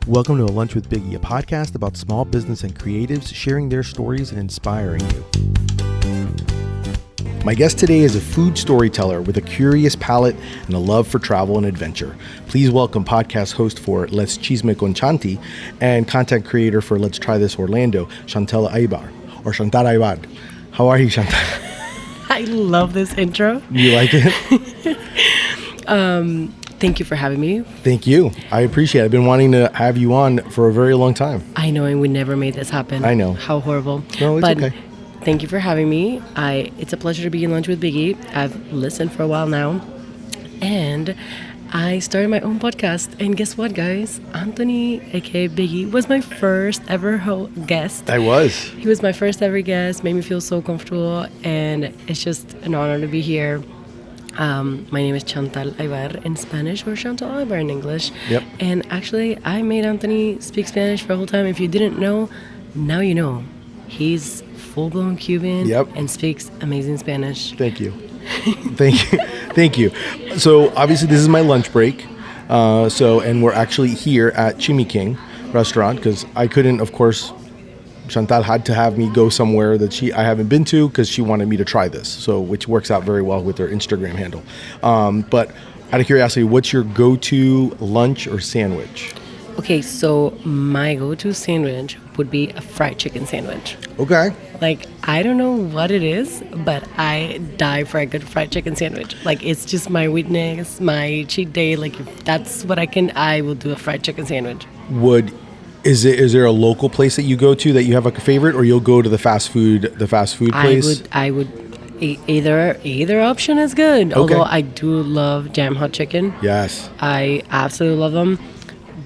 Welcome to A Lunch with Biggie, a podcast about small business and creatives sharing their stories and inspiring you. My guest today is a food storyteller with a curious palate and a love for travel and adventure. Please welcome podcast host for Let's Chisme con Chanti and content creator for Let's Try This Orlando, Chantal Aybar, or Chantal Aybar. How are you, Chantal? I love this intro. You like it? Thank you for having me. Thank you. I appreciate it. I've been wanting to have you on for a very long time. I know, and we never made this happen. I know. How horrible. No, it's okay. Thank you for having me. It's a pleasure to be in Lunch with Biggie. I've listened for a while now, and I started my own podcast. And guess what, guys? Anthony, aka Biggie, was my first ever guest. I was. He was my first ever guest. Made me feel so comfortable, and it's just an honor to be here. My name is Chantal Aybar in Spanish, or Chantal Aybar in English. Yep. And actually, I made Anthony speak Spanish for a whole time. If you didn't know, now you know. He's full-blown Cuban. Yep. And speaks amazing Spanish. Thank you. Thank you. So obviously this is my lunch break. And we're actually here at Chisme King restaurant because I couldn't, of course, Chantal had to have me go somewhere that I haven't been to because she wanted me to try this. So which works out very well with her Instagram handle. But out of curiosity, what's your go-to lunch or sandwich? Okay, so my go-to sandwich would be a fried chicken sandwich. Okay. Like, I don't know what it is, but I die for a good fried chicken sandwich. Like, it's just my weakness, my cheat day. Like, if that's what I will do a fried chicken sandwich. Is there a local place that you go to that you have like a favorite, or you'll go to the fast food place? I would either option is good. Okay. Although I do love Jam Hot Chicken. Yes. I absolutely love them.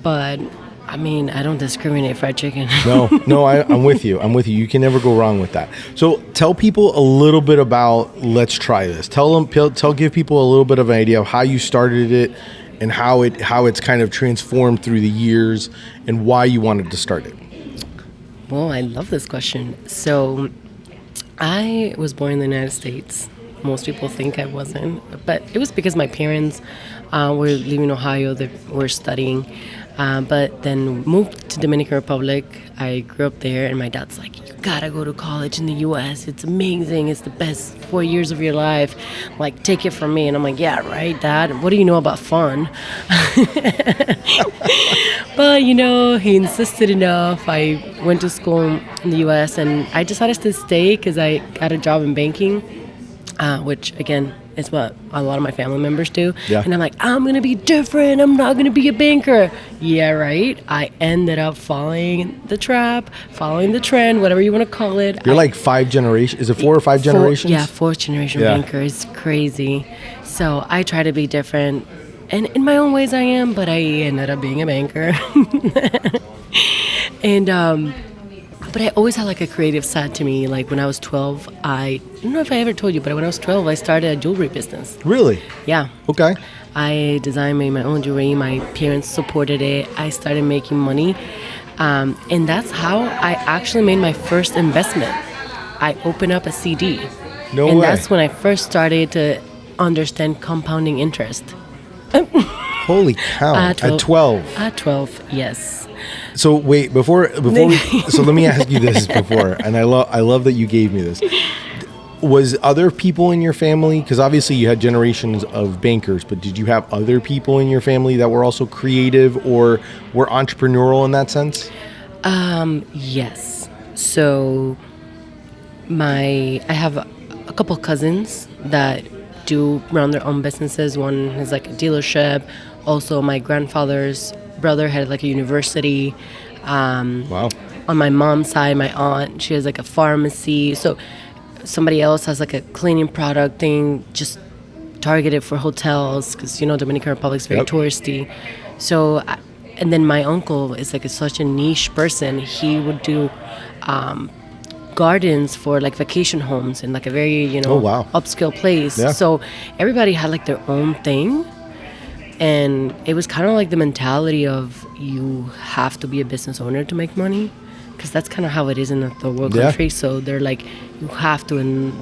But I mean, I don't discriminate fried chicken. No, I'm with you. You can never go wrong with that. So tell people a little bit about Let's Try This. Give people a little bit of an idea of how you started it and how it's kind of transformed through the years and why you wanted to start it. Well, I love this question. So I was born in the United States. Most people think I wasn't, but it was because my parents were living in Ohio. They were studying. But then moved to Dominican Republic. I grew up there, and my dad's like, you gotta go to college in the U.S. It's amazing. It's the best 4 years of your life. Like, take it from me. And I'm like, yeah, right, Dad. What do you know about fun? But, he insisted enough. I went to school in the U.S., and I decided to stay because I got a job in banking, which, again, it's what a lot of my family members do. Yeah. And I'm like, I'm going to be different. I'm not going to be a banker. Yeah, right. I ended up following the trend, whatever you want to call it. You're like 5 generations. Is it 4 or 5 generations? Yeah, 4th generation banker. It's crazy. So I try to be different. And in my own ways I am, but I ended up being a banker. And, but I always had like a creative side to me. Like when I was 12, I don't know if I ever told you, but when I was 12, I started a jewelry business. Really? Yeah. Okay. I made my own jewelry. My parents supported it. I started making money. And that's how I actually made my first investment. I opened up a CD. No way. And that's when I first started to understand compounding interest. Holy cow. At 12. At 12, yes. So wait, before we, so let me ask you this before, and I love that you gave me this. Was other people in your family, because obviously you had generations of bankers, but did you have other people in your family that were also creative or were entrepreneurial in that sense? Yes. So I have a couple cousins that do run their own businesses. One is like a dealership. Also, my grandfather's brother had like a university. Wow. On my mom's side, my aunt, she has like a pharmacy. So somebody else has like a cleaning product thing, just targeted for hotels, because Dominican Republic's very touristy. So, and then my uncle is like such a niche person. He would do gardens for like vacation homes in like a very upscale place. Yeah. So everybody had like their own thing. And it was kind of like the mentality of you have to be a business owner to make money, because that's kind of how it is in the third world country. So they're like, you have to, and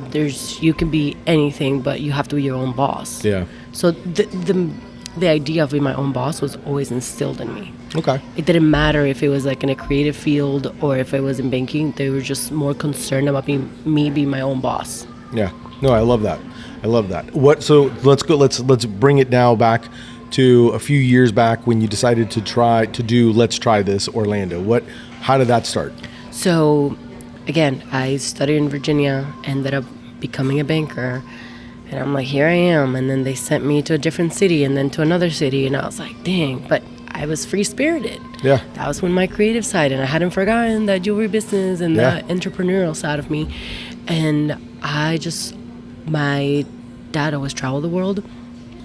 you can be anything, but you have to be your own boss. Yeah. So the idea of being my own boss was always instilled in me. Okay. It didn't matter if it was like in a creative field or if it was in banking. They were just more concerned about me being my own boss. Yeah. No, I love that. I love that. What? So let's go. Let's bring it now back to a few years back when you decided to do Let's Try This Orlando. How did that start? So, again, I studied in Virginia, ended up becoming a banker, and I'm like, here I am. And then they sent me to a different city and then to another city, and I was like, dang, but I was free spirited. Yeah. That was when my creative side, and I hadn't forgotten that jewelry business and that entrepreneurial side of me. And my dad always traveled the world.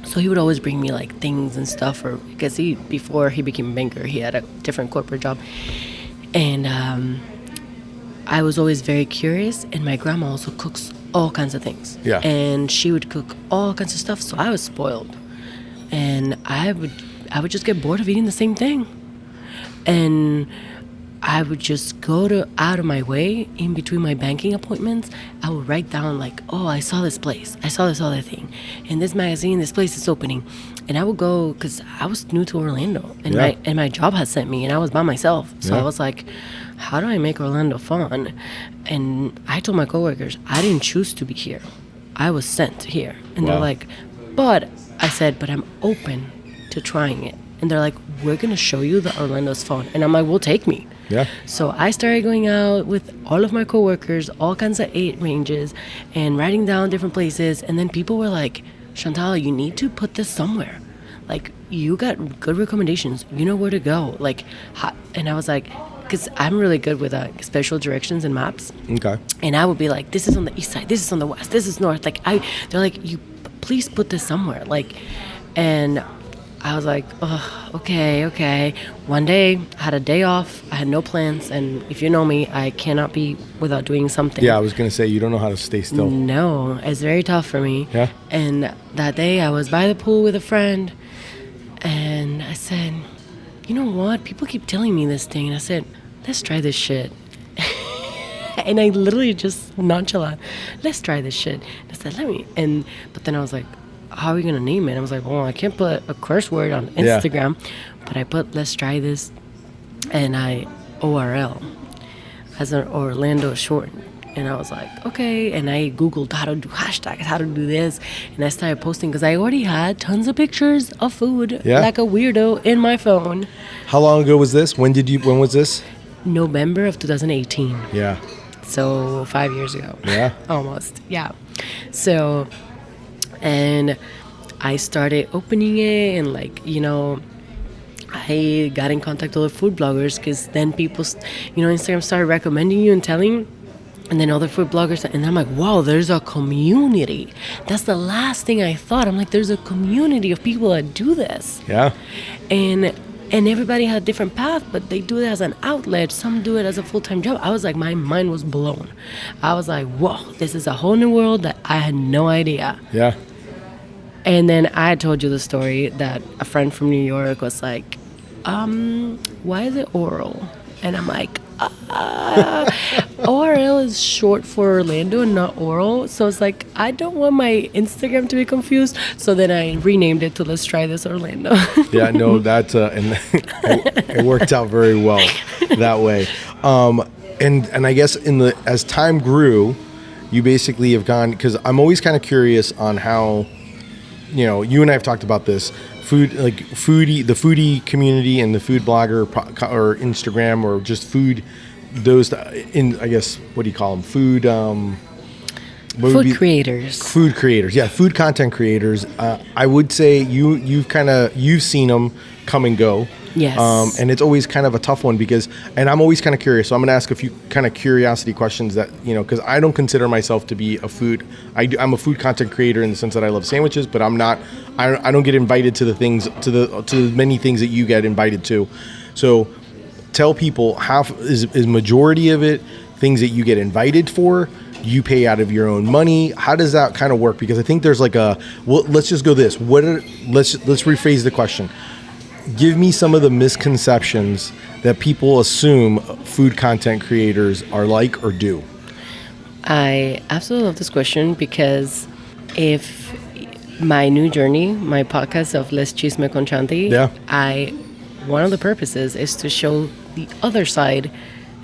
So he would always bring me like things and stuff, because before he became a banker, he had a different corporate job. And I was always very curious, and my grandma also cooks all kinds of things. Yeah. And she would cook all kinds of stuff, so I was spoiled. And I would just get bored of eating the same thing. And I would just go out of my way in between my banking appointments. I would write down like, oh, I saw this place. I saw this other thing. In this magazine, this place is opening. And I would go, because I was new to Orlando. And my job had sent me, and I was by myself. So I was like, how do I make Orlando fun? And I told my coworkers, I didn't choose to be here. I was sent here. And they're like, but I'm open to trying it. And they're like, we're going to show you that Orlando's fun. And I'm like, well, take me. Yeah. So I started going out with all of my coworkers, all kinds of age ranges, and writing down different places. And then people were like, Chantal, you need to put this somewhere. Like, you got good recommendations. You know where to go. Like, and I was like, because I'm really good with special directions and maps. Okay. And I would be like, this is on the east side. This is on the west. This is north. Like, they're like, you please put this somewhere. Like, and I was like, oh, okay. One day, I had a day off. I had no plans. And if you know me, I cannot be without doing something. Yeah, I was going to say, you don't know how to stay still. No, it's very tough for me. Yeah. And that day, I was by the pool with a friend. And I said, you know what? People keep telling me this thing. And I said, let's try this shit. And I literally just nonchalant, let's try this shit. And I said, but then I was like, how are we going to name it? I was like, well, I can't put a curse word on Instagram, but I put let's try this, and ORL as an Orlando short. And I was like, okay. And I Googled how to do hashtags, how to do this. And I started posting because I already had tons of pictures of food like a weirdo in my phone. How long ago was this? When was this? November of 2018. Yeah. So 5 years ago. Yeah. Almost. Yeah. So, and I started opening it, and I got in contact with other food bloggers, because then people, Instagram started recommending you and telling, and then other food bloggers, and I'm like, wow, there's a community. That's the last thing I thought. I'm like, there's a community of people that do this. Yeah. And everybody had a different path, but they do it as an outlet. Some do it as a full-time job. I was like, my mind was blown. I was like, whoa, this is a whole new world that I had no idea. Yeah. And then I told you the story that a friend from New York was like, why is it oral? And I'm like, ORL is short for Orlando and not oral. So it's like, I don't want my Instagram to be confused. So then I renamed it to Let's Try This Orlando. Yeah, no, that's and it worked out very well that way. And I guess as time grew, you basically have gone, because I'm always kind of curious on how, you and I have talked about this. The foodie community and the food blogger or Instagram or just food, those I guess, what do you call them? Food creators. Food creators, yeah, food content creators. I would say you've seen them come and go. Yes. And it's always kind of a tough one and I'm always kind of curious. So I'm going to ask a few kind of curiosity questions that, because I don't consider myself to be I'm a food content creator in the sense that I love sandwiches, but I don't get invited to the things, to many things that you get invited to. So tell people, is majority of it things that you get invited for? You pay out of your own money? How does that kind of work? Because I think there's let's just go this. Let's rephrase the question. Give me some of the misconceptions that people assume food content creators are like or do. I absolutely love this question, because if my new journey, my podcast of Let's Chisme con Chanti, I one of the purposes is to show the other side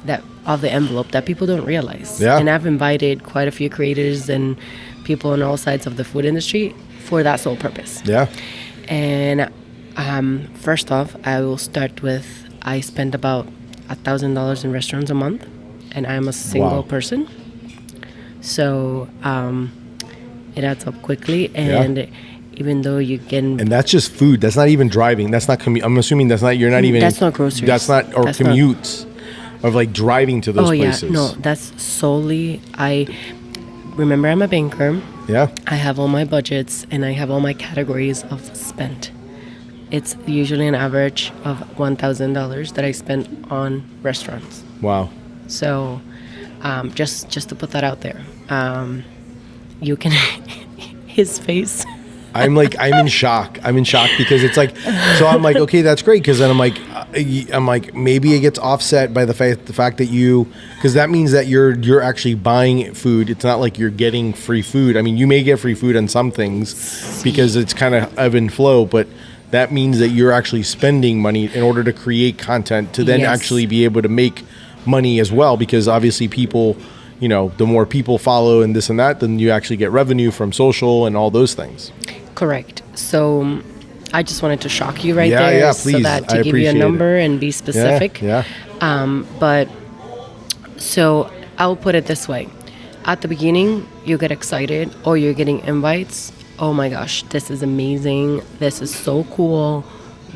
that of the envelope that people don't realize. Yeah. And I've invited quite a few creators and people on all sides of the food industry for that sole purpose. Yeah. And first off, I will start with I spend about $1,000 in restaurants a month, and I'm a single person. So it adds up quickly, and even though you can, and that's just food. That's not even driving. That's not commute. I'm assuming that's not. You're not even. That's not groceries. That's not or that's commutes of like driving to those places. No, that's solely. I remember I'm a banker. Yeah. I have all my budgets and I have all my categories of spent. It's usually an average of $1,000 that I spend on restaurants. Wow. So, just to put that out there, you can his face. I'm in shock. I'm in shock because it's like, so I'm like, okay, that's great. Cause then I'm like, maybe it gets offset by the fact that cause that means that you're actually buying food. It's not like you're getting free food. I mean, you may get free food on some things because it's kind of ebb and flow, but that means that you're actually spending money in order to create content to then actually be able to make money as well. Because obviously people, the more people follow and this and that, then you actually get revenue from social and all those things. Correct. So I just wanted to shock you there please. So that to give you a number and be specific. Yeah. But so I'll put it this way. At the beginning, you get excited or you're getting invites. Oh my gosh, this is amazing. This is so cool.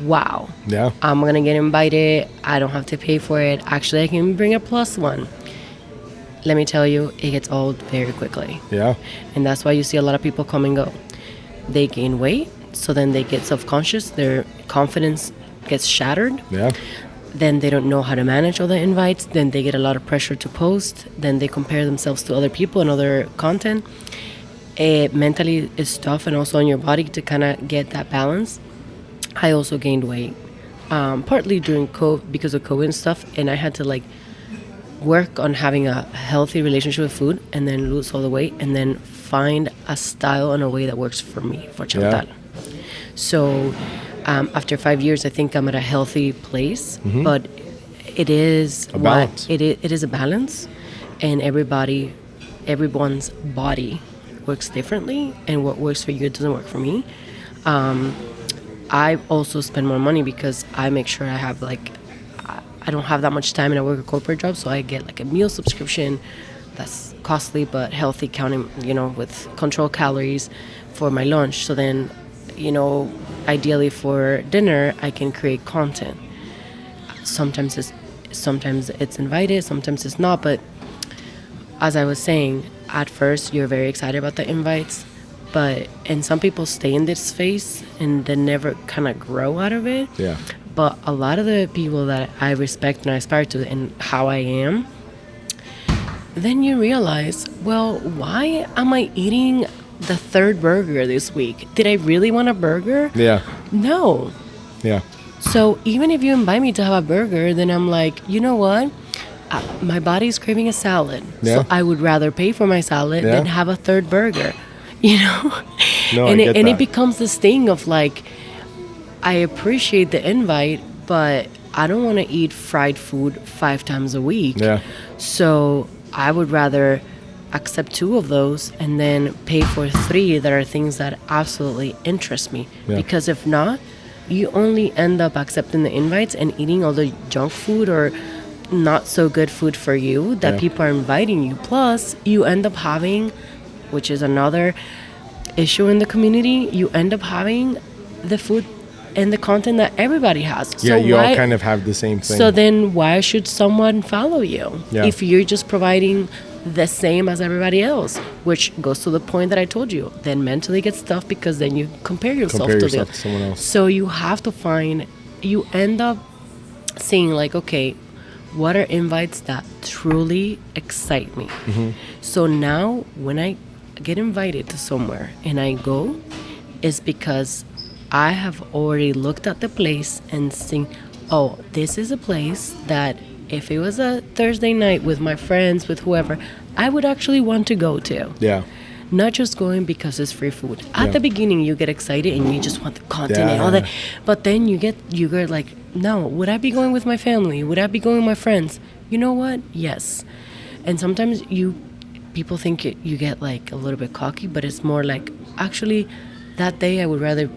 Wow. Yeah. I'm going to get invited. I don't have to pay for it. Actually, I can bring a plus one. Let me tell you, it gets old very quickly. Yeah. And that's why you see a lot of people come and go. They gain weight, so then they get self-conscious. Their confidence gets shattered. Yeah. Then they don't know how to manage all the invites. Then they get a lot of pressure to post. Then they compare themselves to other people and other content. Mentally, it's tough, and also on your body to kind of get that balance. I also gained weight, partly during COVID because of COVID and stuff, and I had to work on having a healthy relationship with food, and then lose all the weight, and then find a style and a way that works for me, for Chantal. Yeah. So after 5 years, I think I'm at a healthy place, but it is a balance. It is a balance, and everyone's body works differently, and what works for you doesn't work for me. I also spend more money because I make sure I have I don't have that much time and I work a corporate job, so I get a meal subscription that's costly but healthy, counting, with control calories for my lunch. So then, ideally for dinner, I can create content. Sometimes it's invited, sometimes it's not, but as I was saying, at first you're very excited about the invites, and some people stay in this phase and then never kind of grow out of it. Yeah. But a lot of the people that I respect and I aspire to and how I am, then you realize, well, why am I eating the third burger this week? Did I really want a burger? Yeah. No. Yeah. So even if you invite me to have a burger, then I'm like, you know what? My body's craving a salad. Yeah. So I would rather pay for my salad than have a third burger. No, and I get it that. becomes this thing of I appreciate the invite, but I don't want to eat fried food 5 times a week. Yeah. So I would rather accept 2 of those and then pay for 3 that are things that absolutely interest me. Yeah. Because if not, you only end up accepting the invites and eating all the junk food or not so good food for you that people are inviting you. Plus, you end up having, which is another issue in the community, you end up having the food and the content that everybody has. Yeah, so you all kind of have the same thing. So then why should someone follow you if you're just providing the same as everybody else? Which goes to the point that I told you. Then mentally gets tough because then you compare yourself to someone else. So you have to you end up seeing okay, what are invites that truly excite me? So now when I get invited to somewhere and I go, is because I have already looked at the place and seen, oh, this is a place that if it was a Thursday night with my friends, with whoever, I would actually want to go to. Yeah. Not just going because it's free food. At the beginning, you get excited and you just want the content and all that. But then you get No. Would I be going with my family? Would I be going with my friends? You know what? Yes. And sometimes people think you get like a little bit cocky, but it's more like, actually, that day I would rather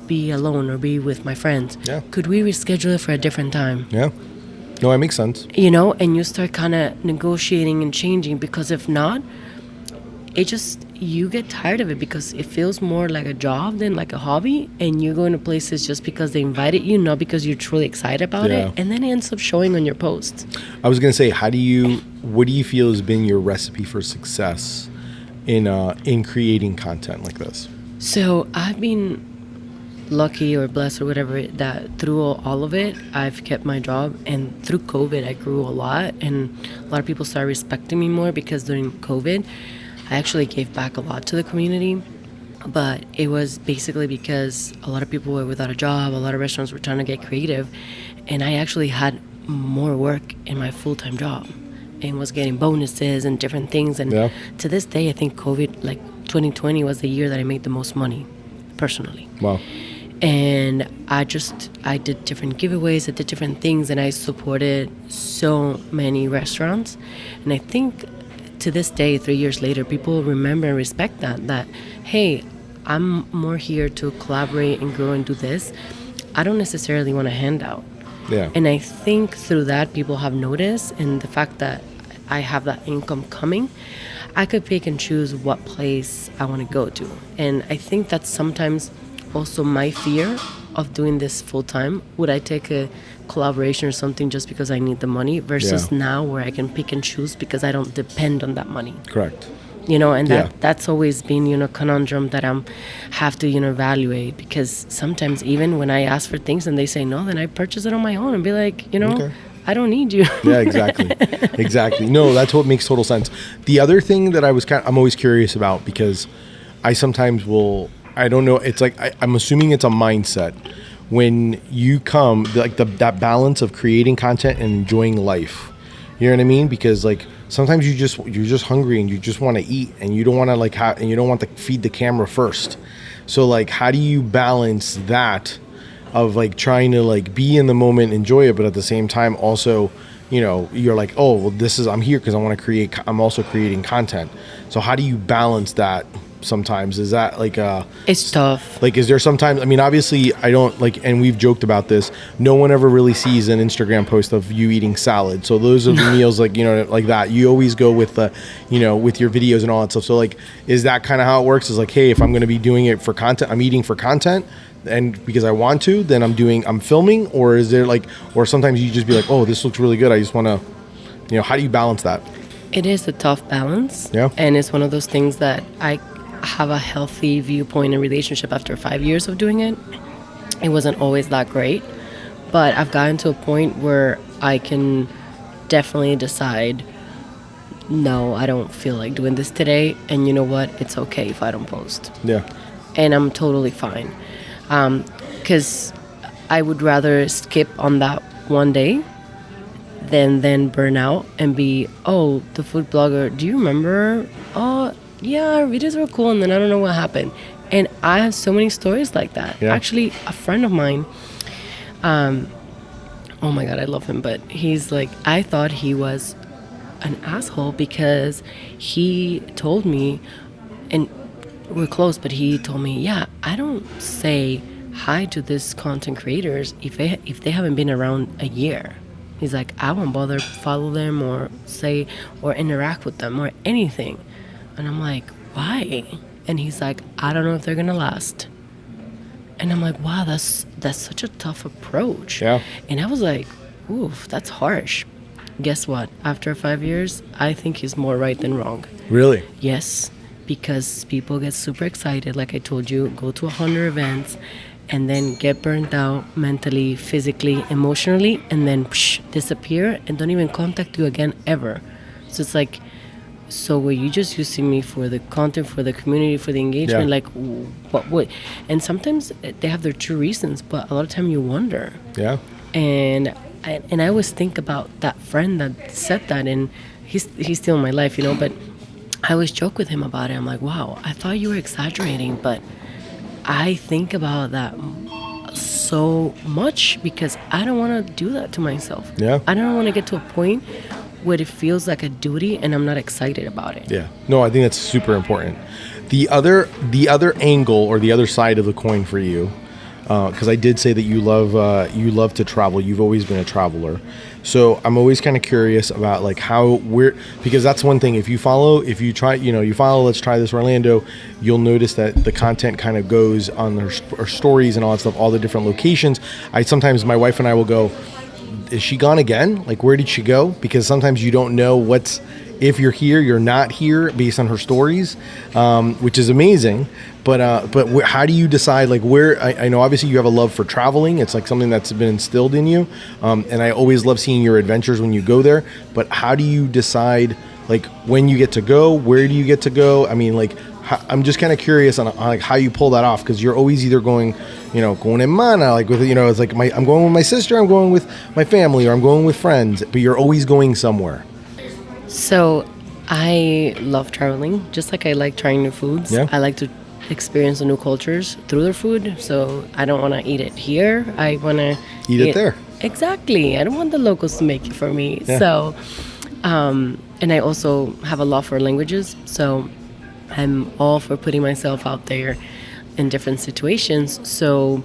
be alone or be with my friends. Yeah. Could we reschedule it for a different time? Yeah. No, that makes sense. You know, and you start kind of negotiating and changing, because if not, you get tired of it, because it feels more like a job than like a hobby, and you're going to places just because they invited you, not because you're truly excited about Yeah. it, and then it ends up showing on your posts. I was going to say, what do you feel has been your recipe for success in creating content like this? So I've been lucky or blessed or whatever, that through all of it, I've kept my job, and through COVID I grew a lot, and a lot of people started respecting me more, because during COVID I actually gave back a lot to the community. But it was basically because a lot of people were without a job, a lot of restaurants were trying to get creative, and I actually had more work in my full-time job and was getting bonuses and different things. And Yeah. to this day, I think COVID, like 2020, was the year that I made the most money personally. Wow. And I did different giveaways, I did different things, and I supported so many restaurants. And I think to this day, 3 years later, people remember and respect that, hey, I'm more here to collaborate and grow and do this. I don't necessarily want a handout. Yeah. And I think through that, people have noticed, and the fact that I have that income coming, I could pick and choose what place I want to go to. And I think that's sometimes also my fear of doing this full time. Would I take a collaboration or something just because I need the money, versus now where I can pick and choose because I don't depend on that money? Correct. You know, and Yeah. that's always been, conundrum that have to, evaluate, because sometimes even when I ask for things and they say no, then I purchase it on my own and be like, Okay. I don't need you. Yeah, exactly. Exactly. No, that's what makes total sense. The other thing that I'm always curious about, because I sometimes I don't know, it's like, I'm assuming it's a mindset. When you come, like that balance of creating content and enjoying life, you know what I mean? Because like sometimes you're just hungry and you just want to eat, and you don't want to and you don't want to feed the camera first. So like, how do you balance that of like trying to like be in the moment, enjoy it, but at the same time also, you're like, oh, well, I'm here because I want to create. I'm also creating content. So how do you balance that? Sometimes is that like It's tough. like, is there sometimes, I mean, obviously I don't like, and we've joked about this, no one ever really sees an Instagram post of you eating salad, so those are the meals, like, like that you always go with the, with your videos and all that stuff. So like, is that kind of how it works? Is like, hey, if I'm going to be doing it for content, I'm eating for content, and because I want to, then I'm filming? Or is there like, or sometimes you just be like, oh, this looks really good, I just want to, how do you balance that? It is a tough balance. Yeah. And it's one of those things that I have a healthy viewpoint and relationship after 5 years of doing it. It wasn't always that great, but I've gotten to a point where I can definitely decide, no, I don't feel like doing this today, and you know what, it's okay if I don't post. Yeah. And I'm totally fine, because I would rather skip on that one day than then burn out and be, oh, the food blogger, do you remember? Oh, yeah, our videos were cool, and then I don't know what happened. And I have so many stories like that. Yeah. Actually, a friend of mine, oh my God, I love him, but he's like, I thought he was an asshole because he told me, and we're close, but he told me, yeah, I don't say hi to these content creators if they haven't been around a year. He's like, I won't bother follow them or say or interact with them or anything. And I'm like, why? And he's like, I don't know if they're gonna last. And I'm like, wow, that's such a tough approach. Yeah. And I was like, oof, that's harsh. Guess what? After 5 years, I think he's more right than wrong. Really? Yes, because people get super excited, like I told you, go to 100 events, and then get burnt out mentally, physically, emotionally, and then disappear and don't even contact you again ever. So it's like, so were you just using me for the content, for the community, for the engagement? Yeah. Like, what would? And sometimes they have their true reasons, but a lot of time you wonder. Yeah. And I always think about that friend that said that, and he's still in my life, but I always joke with him about it. I'm like, wow, I thought you were exaggerating, but I think about that so much because I don't want to do that to myself. Yeah. I don't want to get to a point where it feels like a duty and I'm not excited about it. Yeah. No, I think that's super important. The other angle or the other side of the coin for you, because I did say that you love to travel. You've always been a traveler. So I'm always kind of curious about like because that's one thing. If you follow Let's Try This Orlando, you'll notice that the content kind of goes on her stories and all that stuff, all the different locations. Sometimes my wife and I will go, is she gone again? Like, where did she go? Because sometimes you don't know if you're here, you're not here based on her stories, which is amazing. But how do you decide, like, where? I know obviously you have a love for traveling. It's like something that's been instilled in you. And I always love seeing your adventures when you go there. But how do you decide, like, when you get to go? Where do you get to go? I mean, like, I'm just kind of curious on like how you pull that off, because you're always either going en mana, like with, it's like I'm going with my sister, I'm going with my family, or I'm going with friends, but you're always going somewhere. So I love traveling, just like I like trying new foods. Yeah. I like to experience the new cultures through their food. So I don't want to eat it here. I want to Eat it there. Exactly. I don't want the locals to make it for me. Yeah. So, and I also have a love for languages. So I'm all for putting myself out there in different situations. So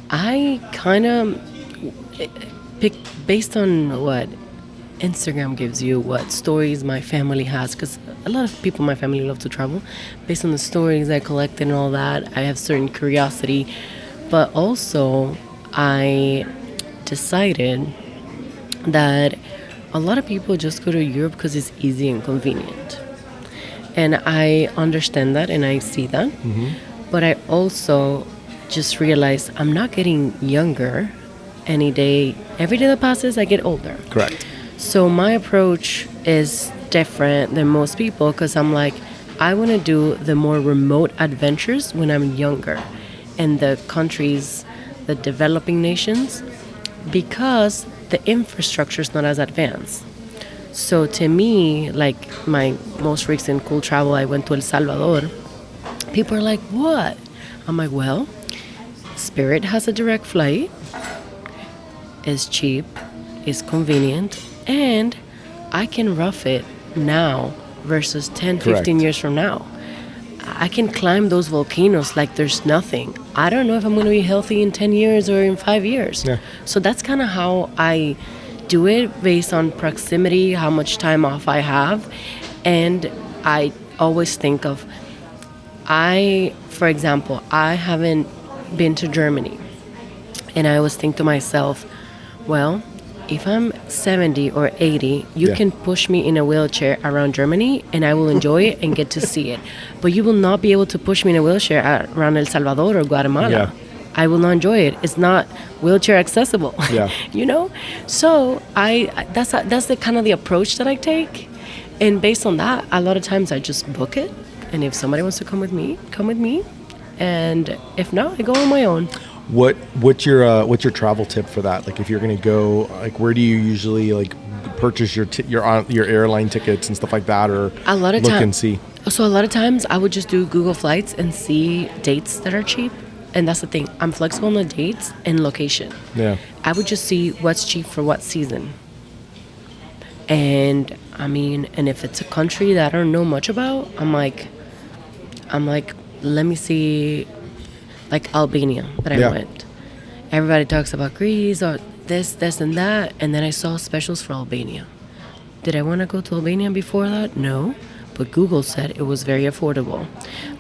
I kind of pick based on what Instagram gives you, what stories my family has, because a lot of people in my family love to travel. Based on the stories I collected and all that, I have certain curiosity. But also, I decided that a lot of people just go to Europe because it's easy and convenient. And I understand that and I see that. Mm-hmm. But I also just realized I'm not getting younger any day. Every day that passes, I get older. Correct. So my approach is different than most people because I'm like, I want to do the more remote adventures when I'm younger in the countries, the developing nations, because the infrastructure is not as advanced. So to me, like my most recent cool travel, I went to El Salvador. People are like, what? I'm like, well, Spirit has a direct flight, it's cheap, it's convenient, and I can rough it now versus 10, Correct. 15 years from now. I can climb those volcanoes like there's nothing. I don't know if I'm going to be healthy in 10 years or in 5 years. Yeah. So that's kind of how I do it, based on proximity, how much time off I have. And I always think of, for example, I haven't been to Germany. And I always think to myself, well, if I'm 70 or 80, you can push me in a wheelchair around Germany and I will enjoy it and get to see it. But you will not be able to push me in a wheelchair around El Salvador or Guatemala. Yeah. I will not enjoy it. It's not wheelchair accessible. Yeah. So that's the kind of the approach that I take. And based on that, a lot of times I just book it. And if somebody wants to come with me, come with me. And if not, I go on my own. What's your travel tip for that? Like, if you're gonna go, like, where do you usually like purchase your airline tickets and stuff like that, or a lot of look and see? So a lot of times I would just do Google Flights and see dates that are cheap. And that's the thing. I'm flexible on the dates and location. Yeah. I would just see what's cheap for what season. And I mean, and if it's a country that I don't know much about, I'm like, let me see. Like Albania that I went. Everybody talks about Greece or this, and that. And then I saw specials for Albania. Did I want to go to Albania before that? No. But Google said it was very affordable.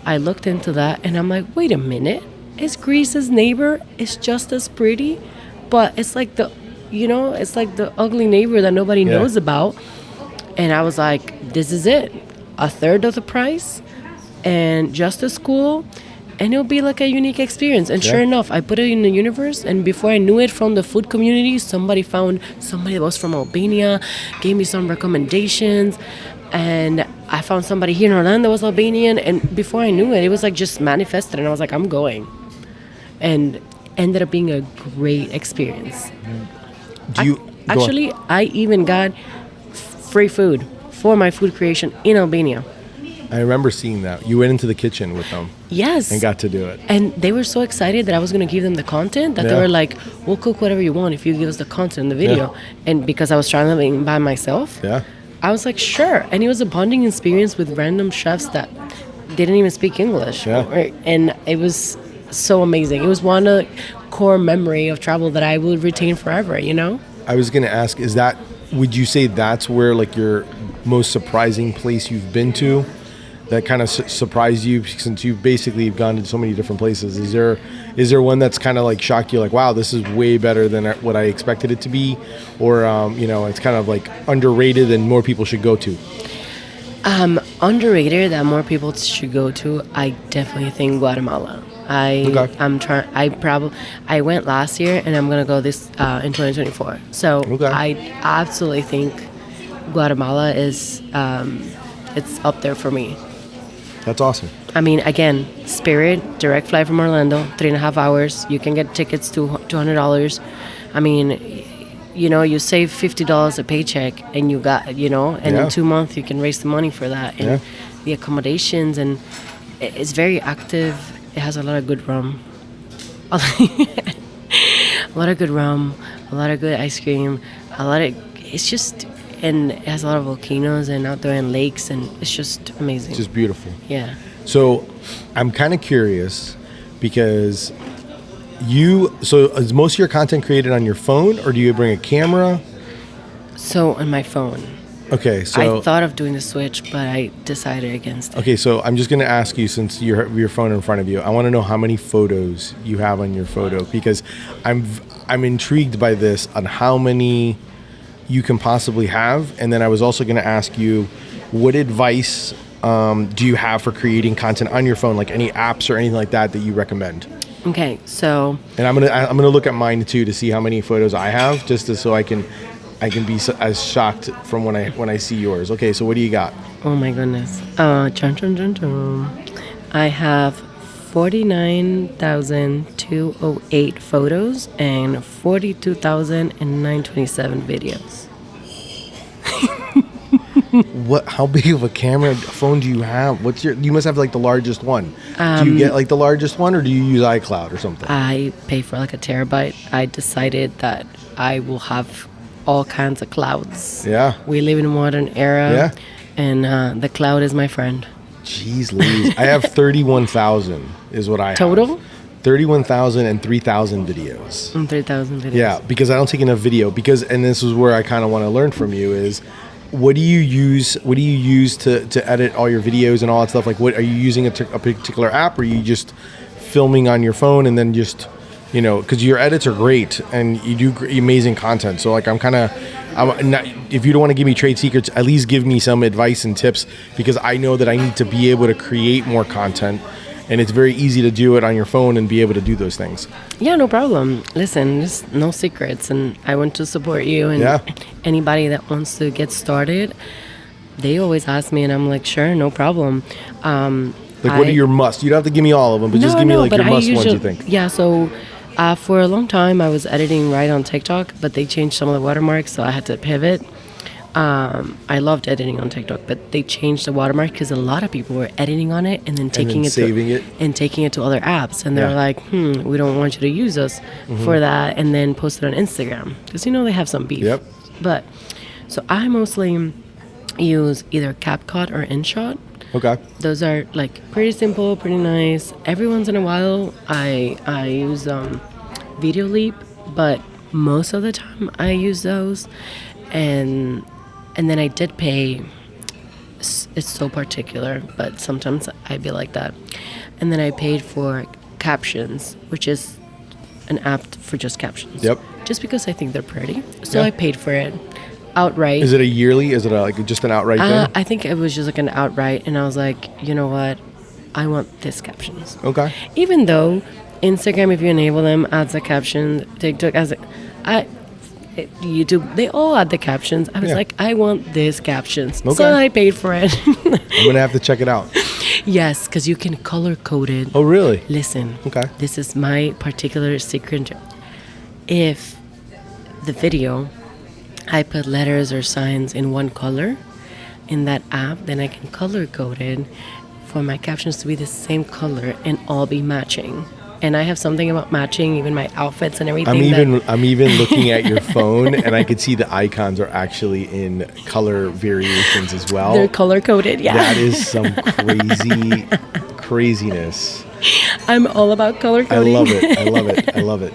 I looked into that and I'm like, wait a minute. Is Greece's neighbor? It's just as pretty, but it's like it's like the ugly neighbor that nobody knows about. And I was like, this is it. A third of the price and just as cool. And it'll be like a unique experience. And sure enough, I put it in the universe. And before I knew it, from the food community, somebody found somebody that was from Albania, gave me some recommendations. And I found somebody here in Orlando that was Albanian. And before I knew it, it was like just manifested. And I was like, I'm going. And ended up being a great experience. Actually, I even got free food for my food creation in Albania. I remember seeing that. You went into the kitchen with them Yes. and got to do it. And they were so excited that I was going to give them the content that they Yeah. were like, we'll cook whatever you want if you give us the content in the video. And because I was traveling by myself, Yeah. I was like, sure. And it was a bonding experience with random chefs that didn't even speak English. Yeah. Right? And it was so amazing. It was one core memory of travel that I will retain forever, you know? I was going to ask, would you say that's where like your most surprising place you've been to that kind of surprised you, since you've basically gone to so many different places? Is there one that's kind of like shocked you, like, wow, this is way better than what I expected it to be? Or, it's kind of like underrated and more people should go to? Underrated that more people should go to, I definitely think Guatemala. I went last year and I'm gonna go this in 2024. So I absolutely think Guatemala is it's up there for me. That's awesome. I mean, again, Spirit, direct flight from Orlando, 3.5 hours. You can get tickets to $200. I mean, you save $50 a paycheck, and you got, and in 2 months you can raise the money for that, and the accommodations, and it's very active. It has a lot of good rum, a lot of good rum, a lot of good ice cream, it's just. And it has a lot of volcanoes and outdoor and lakes, and it's just amazing. It's just beautiful. Yeah. So I'm kind of curious because is most of your content created on your phone, or do you bring a camera? So on my phone. Okay, so I thought of doing the switch, but I decided against it. Okay, so I'm just going to ask you, since your phone in front of you, I want to know how many photos you have on your photo, because I'm intrigued by this, on how many you can possibly have. And then I was also going to ask you, what advice do you have for creating content on your phone, like any apps or anything like that you recommend? Okay, so and I'm gonna look at mine too to see how many photos I have, so I can be as shocked from when I see yours. Okay, so what do you got? Oh my goodness, I have 49,208 photos and 42,927 videos. What? How big of a phone do you have? You must have like the largest one. Do you get like the largest one, or do you use iCloud or something? I pay for like a terabyte. I decided that I will have all kinds of clouds. Yeah. We live in a modern era. Yeah. And the cloud is my friend. Jeez Louise. I have 31,000 is what I have. Total? 31,000 and 3,000 videos. And 3,000 videos. Yeah, because I don't take enough video. And this is where I kind of want to learn from you is, what do you use to edit all your videos and all that stuff? Like, what are you using a particular app, or are you just filming on your phone and then just, because your edits are great and you do amazing content. So like, if you don't want to give me trade secrets, at least give me some advice and tips, because I know that I need to be able to create more content. And it's very easy to do it on your phone and be able to do those things. Yeah, no problem. Listen, there's no secrets, and I want to support you. And anybody that wants to get started, they always ask me, and I'm like, sure, no problem. What are your musts? You don't have to give me all of them, but just give me your must ones you think. Yeah, so for a long time, I was editing right on TikTok, but they changed some of the watermarks, so I had to pivot. I loved editing on TikTok, but they changed the watermark because a lot of people were editing on it and then taking saving it to other apps, and they're like, we don't want you to use us for that, and then post it on Instagram because they have some beef. Yep. But so I mostly use either CapCut or InShot. Okay. Those are like pretty simple, pretty nice. Every once in a while, I use Video Leap, but most of the time I use those, and then I did pay. It's so particular, but sometimes I be like that. And then I paid for Captions, which is an app for just captions. Yep. Just because I think they're pretty, so I paid for it outright. Is it a yearly? Is it just an outright thing? I think it was just like an outright, and I was like, you know what? I want this captions. Okay. Even though Instagram, if you enable them, adds a caption. TikTok YouTube, they all add the captions. I was like, I want this captions. Okay. So I paid for it. I'm going to have to check it out. Yes, because you can color code it. Oh, really? Listen. Okay. This is my particular secret. If the video, I put letters or signs in one color, in that app, then I can color code it for my captions to be the same color and all be matching. And I have something about matching, even my outfits and everything. I'm even looking at your phone, and I could see the icons are actually in color variations as well. They're color coded, yeah. That is some craziness. I'm all about color coding. I love it.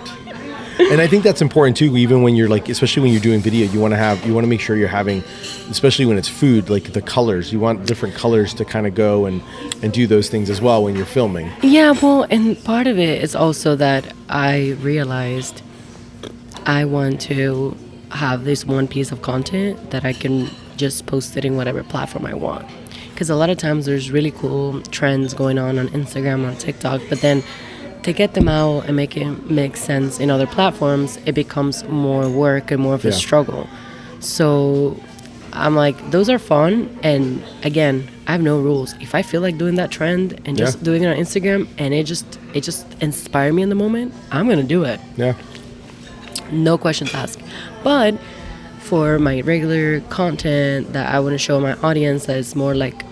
And I think that's important too, even when you're like, especially when you're doing video, you want to make sure you're having, especially when it's food, like the colors. You want different colors to kind of go and do those things as well when you're filming. Yeah, well, and part of it is also that I realized I want to have this one piece of content that I can just post it in whatever platform I want. Because a lot of times there's really cool trends going on Instagram or TikTok, but then to get them out and make it make sense in other platforms, it becomes more work and more of a struggle. So I'm like, those are fun. And again, I have no rules. If I feel like doing that trend and just doing it on Instagram and it just inspired me in the moment, I'm going to do it. Yeah. No questions asked. But for my regular content that I want to show my audience that is more like,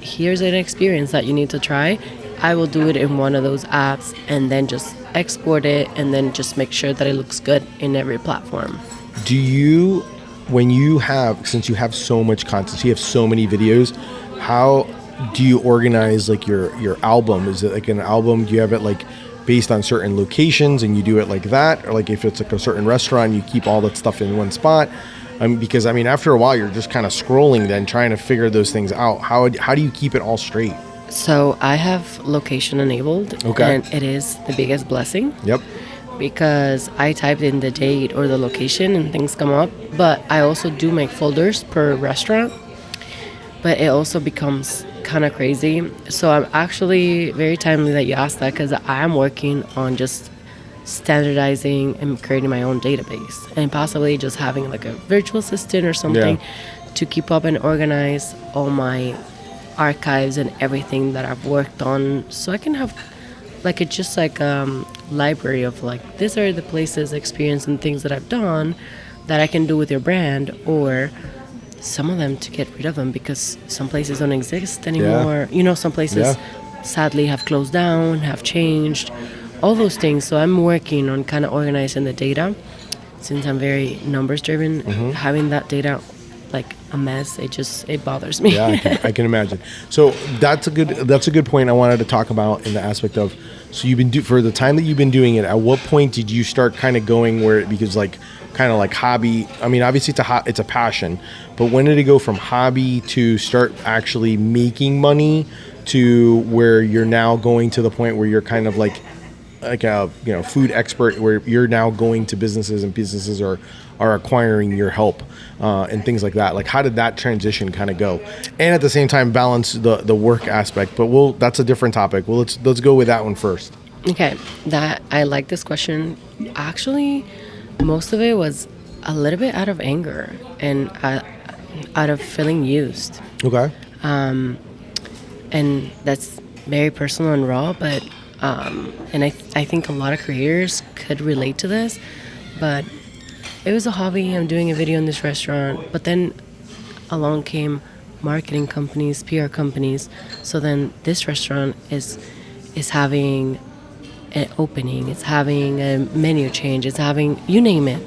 here's an experience that you need to try, I will do it in one of those apps and then just export it and then just make sure that it looks good in every platform. Do you, since you have so much content, so you have so many videos, how do you organize like your album? Is it like an album? Do you have it like based on certain locations and you do it like that? Or like if it's like a certain restaurant, you keep all that stuff in one spot? Because after a while, you're just kind of scrolling then trying to figure those things out. How do you keep it all straight? So I have location enabled, and it is the biggest blessing. Yep. Because I typed in the date or the location and things come up, but I also do make folders per restaurant, but it also becomes kind of crazy. So I'm actually very timely that you asked that, because I am working on just standardizing and creating my own database and possibly just having like a virtual assistant or something to keep up and organize all my archives and everything that I've worked on, so I can have like library of like, these are the places, experience and things that I've done that I can do with your brand, or some of them to get rid of them because some places don't exist anymore. Some places sadly have closed down, have changed, all those things. So I'm working on kind of organizing the data, since I'm very numbers driven. Having that data like a mess, it bothers me. Yeah, I can imagine. So that's a good point I wanted to talk about in the aspect of, so you've been for the time that you've been doing it, at what point did you start kind of going where it becomes like kind of like hobby? Obviously it's a passion, but when did it go from hobby to start actually making money to where you're now going to the point where you're kind of like a food expert, where you're now going to businesses and businesses are acquiring your help and things like that? Like, how did that transition kind of go, and at the same time balance the work aspect? But that's a different topic. Well, let's go with that one first. Okay, that I like this question. Actually, most of it was a little bit out of anger and out of feeling used. Okay. And that's very personal and raw, but and I think a lot of creators could relate to this, but it was a hobby. I'm doing a video in this restaurant, but then along came marketing companies, PR companies. So then this restaurant is having an opening, it's having a menu change, it's having, you name it.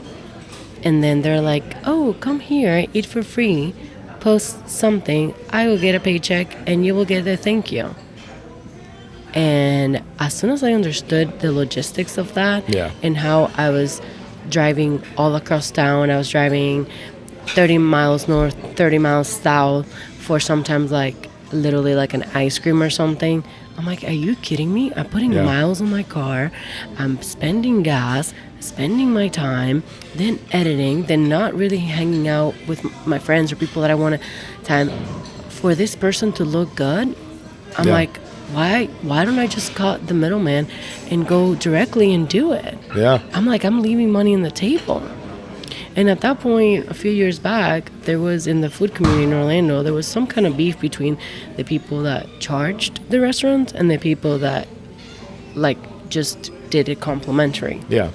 And then they're like, oh, come here, eat for free, post something, I will get a paycheck and you will get a thank you. And as soon as I understood the logistics of that and how I was driving all across town, I was driving 30 miles north, 30 miles south for sometimes like literally like an ice cream or something. I'm like, are you kidding me? I'm putting miles on my car, I'm spending gas, spending my time, then editing, then not really hanging out with my friends or people that I want to time for this person to look good. I'm like, why don't I just cut the middleman and go directly and do it? Yeah. I'm like, I'm leaving money on the table. And at that point, a few years back, there was, in the food community in Orlando, there was some kind of beef between the people that charged the restaurant and the people that like just did it complimentary. Yeah.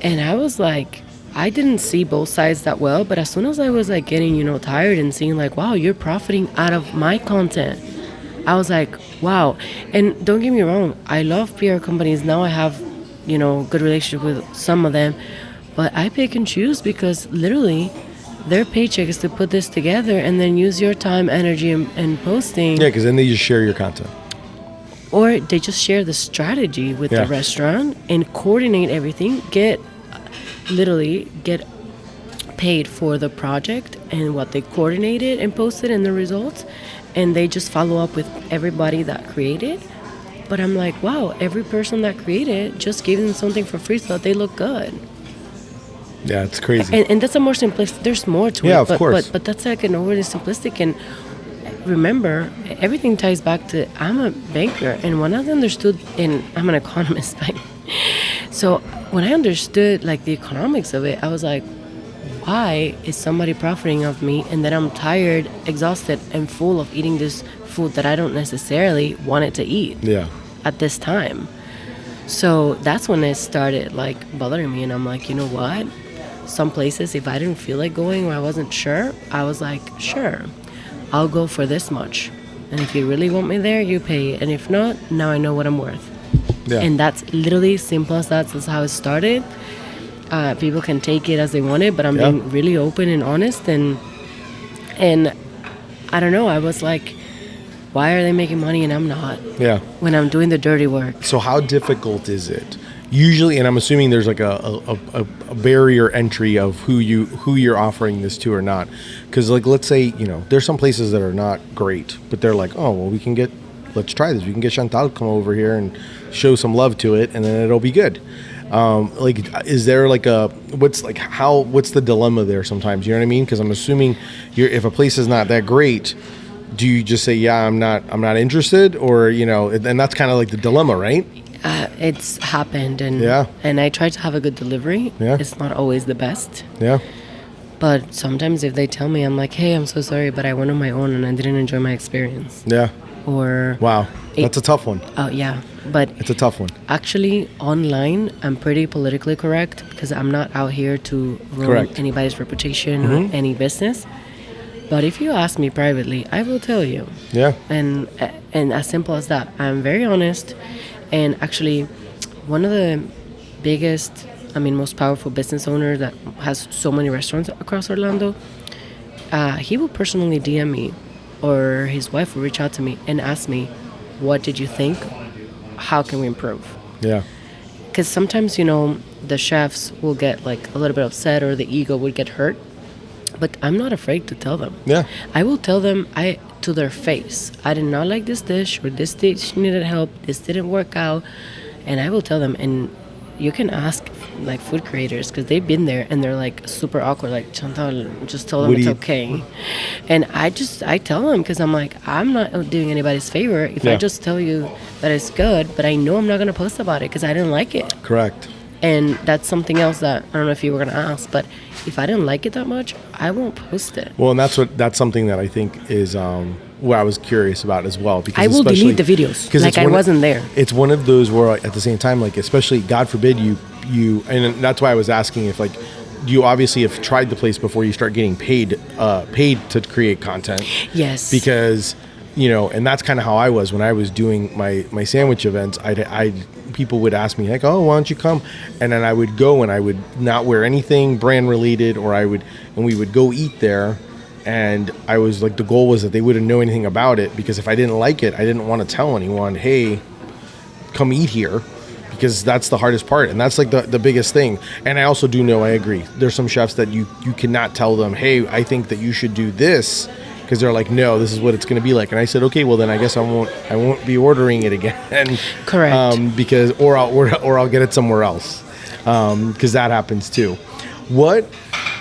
And I was like, I didn't see both sides that well, but as soon as I was like getting, tired and seeing like, wow, you're profiting out of my content, I was like, wow. And don't get me wrong, I love PR companies. Now I have, good relationship with some of them, but I pick and choose because literally their paycheck is to put this together and then use your time, energy, and posting. Yeah, because then they just share your content. Or they just share the strategy with the restaurant and coordinate everything, get paid for the project and what they coordinated and posted and the results, and they just follow up with everybody that created. But I'm like, wow, every person that created just gave them something for free so that they look good. Yeah, it's crazy. And that's a more simplistic, there's more to it. Yeah, of course. But that's like an overly simplistic. And remember, everything ties back to, I'm a banker, and when I understood, and I'm an economist, so when I understood like the economics of it, I was like, why is somebody profiting off me, and then I'm tired, exhausted, and full of eating this food that I don't necessarily wanted to eat at this time? So that's when it started like bothering me, and I'm like, you know what? Some places, if I didn't feel like going or I wasn't sure, I was like, sure, I'll go for this much. And if you really want me there, you pay. And if not, now I know what I'm worth. Yeah. And that's literally simple as that. That's how it started. People can take it as they want it, but I'm being really open and honest. And I don't know, I was like, why are they making money and I'm not? Yeah. When I'm doing the dirty work. So how difficult is it? Usually, and I'm assuming there's like a barrier entry of who you're offering this to or not. Because like, let's say, there's some places that are not great, but they're like, oh, well, let's try this. We can get Chantal to come over here and show some love to it, and then it'll be good. Is there like what's the dilemma there sometimes? You know what I mean? Because I'm assuming if a place is not that great, do you just say, yeah, I'm not interested, or and that's kind of like the dilemma, right? It's happened, and I try to have a good delivery. Yeah. It's not always the best. Yeah. But sometimes if they tell me, I'm like, hey, I'm so sorry, but I went on my own and I didn't enjoy my experience. Yeah. Or wow, that's a tough one. Oh yeah, but it's a tough one. Actually, online, I'm pretty politically correct because I'm not out here to ruin anybody's reputation or any business. But if you ask me privately, I will tell you. Yeah. And as simple as that, I'm very honest. And actually, one of the biggest, most powerful business owner that has so many restaurants across Orlando, he will personally DM me, or his wife will reach out to me and ask me, what did you think? How can we improve? Yeah. Because sometimes, the chefs will get like a little bit upset or the ego would get hurt. But I'm not afraid to tell them. Yeah. I will tell them to their face, I did not like this dish, or this dish needed help, this didn't work out. And I will tell them, and you can ask like food creators because they've been there and they're like super awkward, like, Chantal, just tell them it's okay. And I tell them because I'm like, I'm not doing anybody's favor if I just tell you that it's good, but I know I'm not going to post about it because I didn't like it. Correct. And that's something else that I don't know if you were going to ask, but if I didn't like it that much, I won't post it. Well, and that's something that I think is what I was curious about as well. Because I will delete the videos like I wasn't there. It's one of those where at the same time, like, especially, God forbid, you and that's why I was asking if, like, you obviously have tried the place before you start getting paid to create content. Yes. Because, and that's kind of how I was when I was doing my sandwich events. People would ask me like, oh, why don't you come? And then I would go and I would not wear anything brand related, or we would go eat there. And I was like, the goal was that they wouldn't know anything about it, because if I didn't like it, I didn't want to tell anyone, hey, come eat here, because that's the hardest part. And that's like the biggest thing. And I also do know, I agree, there's some chefs that you cannot tell them, hey, I think that you should do this, because they're like, no, this is what it's going to be like. And I said, okay, well then I guess I won't be ordering it again. Correct. Because or I'll get it somewhere else, because that happens too.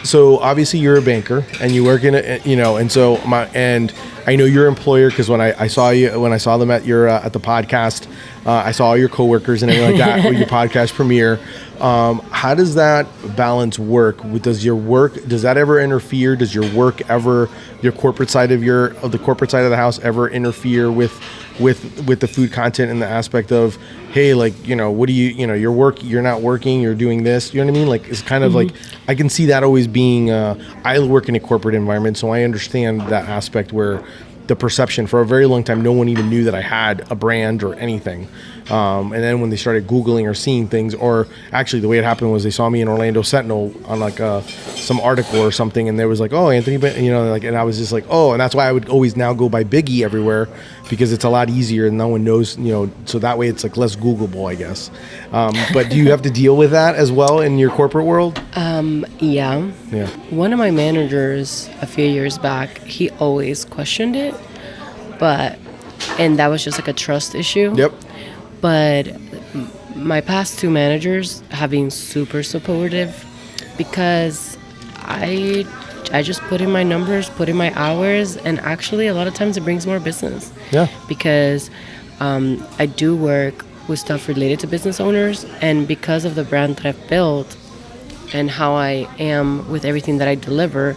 So obviously you're a banker and you work in and so and I know your employer, because when I saw them at the podcast, I saw all your coworkers and everything like that with your podcast premiere. How does that balance work? Does that ever interfere? Does your work ever, your corporate side of the corporate side of the house ever interfere with with the food content and the aspect of, hey, like, what do you're not working, you're doing this, you know what I mean? Like, it's kind of like, I can see that always being, I work in a corporate environment, so I understand that aspect where the perception for a very long time, no one even knew that I had a brand or anything. And then when they started Googling or seeing things, or actually the way it happened was they saw me in Orlando Sentinel on like some article or something, and there was like, oh, Anthony, and I was just like, oh, and that's why I would always now go by Biggie everywhere, because it's a lot easier and no one knows, so that way it's like less Googleable, I guess. But do you have to deal with that as well in your corporate world? Yeah. Yeah. One of my managers a few years back, he always questioned it, and that was just like a trust issue. Yep. But my past two managers have been super supportive, because I just put in my numbers, put in my hours, and actually a lot of times it brings more business. Yeah. Because I do work with stuff related to business owners, and because of the brand that I've built and how I am with everything that I deliver,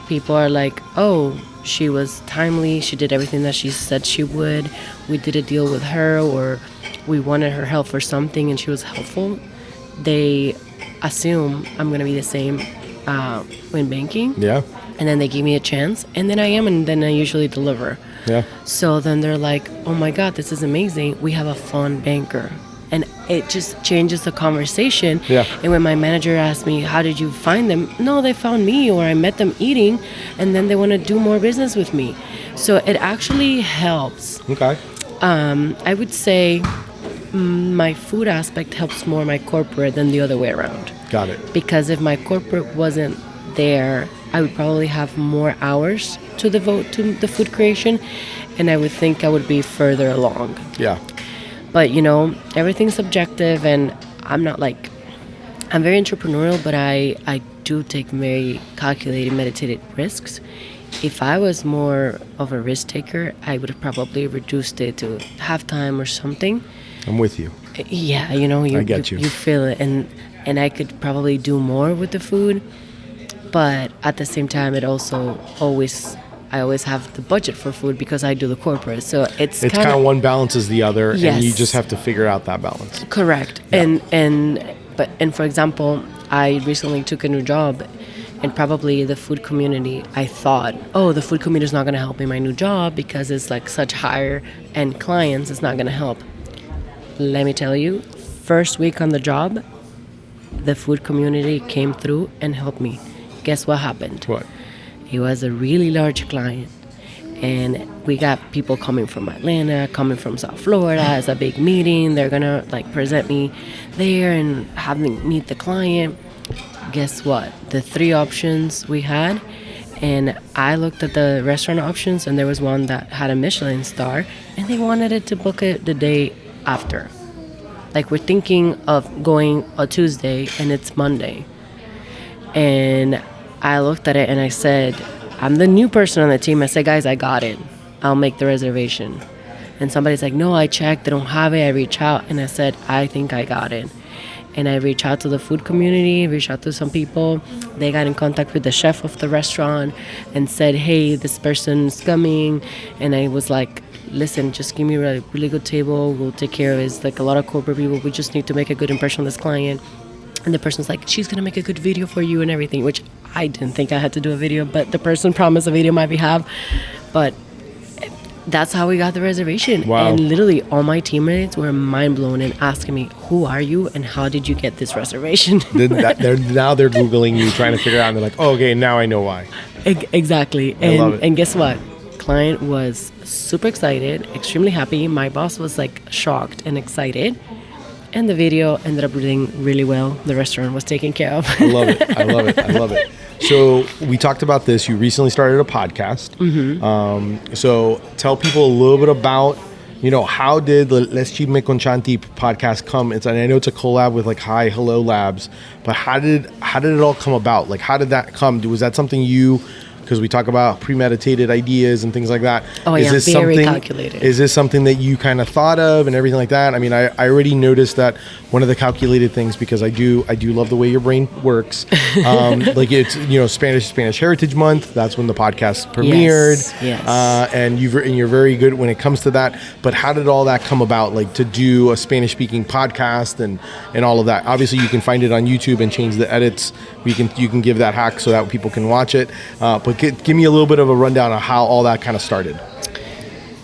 people are like, oh, she was timely, she did everything that she said she would, we did a deal with her, or we wanted her help for something and she was helpful. They assume I'm going to be the same in banking. Yeah. And then they give me a chance, and then I am, and then I usually deliver. Yeah. So then they're like, oh my God, this is amazing. We have a fun banker. And it just changes the conversation. Yeah. And when my manager asked me, how did you find them? No, they found me, or I met them eating, and then they want to do more business with me. So it actually helps. Okay. I would say my food aspect helps more my corporate than the other way around. Got it. Because if my corporate wasn't there, I would probably have more hours to devote to the food creation, and I would think I would be further along. Yeah. But, everything's subjective, and I'm very entrepreneurial, but I do take very calculated, meditated risks. If I was more of a risk taker, I would have probably reduced it to half-time or something. I'm with you. Yeah, I get you. You feel it, and I could probably do more with the food, but at the same time, I always have the budget for food because I do the corporate. So it's kind of one balances the other, yes. And you just have to figure out that balance. Correct. Yeah. And for example, I recently took a new job, and probably the food community, I thought, oh, the food community is not going to help me in my new job because it's like such higher end clients, it's not going to help. Let me tell you, first week on the job, the food community came through and helped me. Guess what happened? What? It was a really large client, and we got people coming from Atlanta, coming from South Florida. It's a big meeting. They're gonna present me there and have me meet the client. Guess what? The 3 options we had, and I looked at the restaurant options, and there was one that had a Michelin star, and they wanted it to book it the day after. Like, we're thinking of going a Tuesday, and it's Monday. And I looked at it and I said, I'm the new person on the team. I said, guys, I got it. I'll make the reservation. And somebody's like, no, I checked. They don't have it. I reached out and I said, I think I got it. And I reached out to the food community, reached out to some people. They got in contact with the chef of the restaurant and said, hey, this person's coming. And I was like, listen, just give me a really good table. We'll take care of it. It's like a lot of corporate people. We just need to make a good impression on this client. And the person's like, she's going to make a good video for you and everything, which I didn't think I had to do a video, but the person promised a video on my behalf. But that's how we got the reservation. Wow. And literally all my teammates were mind blown and asking me, who are you and how did you get this reservation? Now they're Googling you, trying to figure out, and they're like, oh, okay, now I know why. Exactly. I love it. And guess what? Client was super excited, extremely happy. My boss was like shocked and excited. And the video ended up doing really well. The restaurant was taken care of. I love it. So we talked about this. You recently started a podcast. Mm-hmm. So tell people a little bit about, how did the Les Chisme con Chanti podcast come? And I know it's a collab with like HiHelloLabs, but how did it all come about? Like, how did that come? Was that something you because we talk about premeditated ideas and things like that. Oh, is yeah, this very something, calculated. Is this something that you kind of thought of and everything like that? I mean, I already noticed that one of the calculated things, because I do love the way your brain works. Like it's, Spanish Heritage Month. That's when the podcast premiered. Yes. And you're very good when it comes to that. But how did all that come about? Like to do a Spanish speaking podcast and all of that. Obviously, you can find it on YouTube and change the edits. You can give that hack so that people can watch it. But give me a little bit of a rundown of how all that kind of started.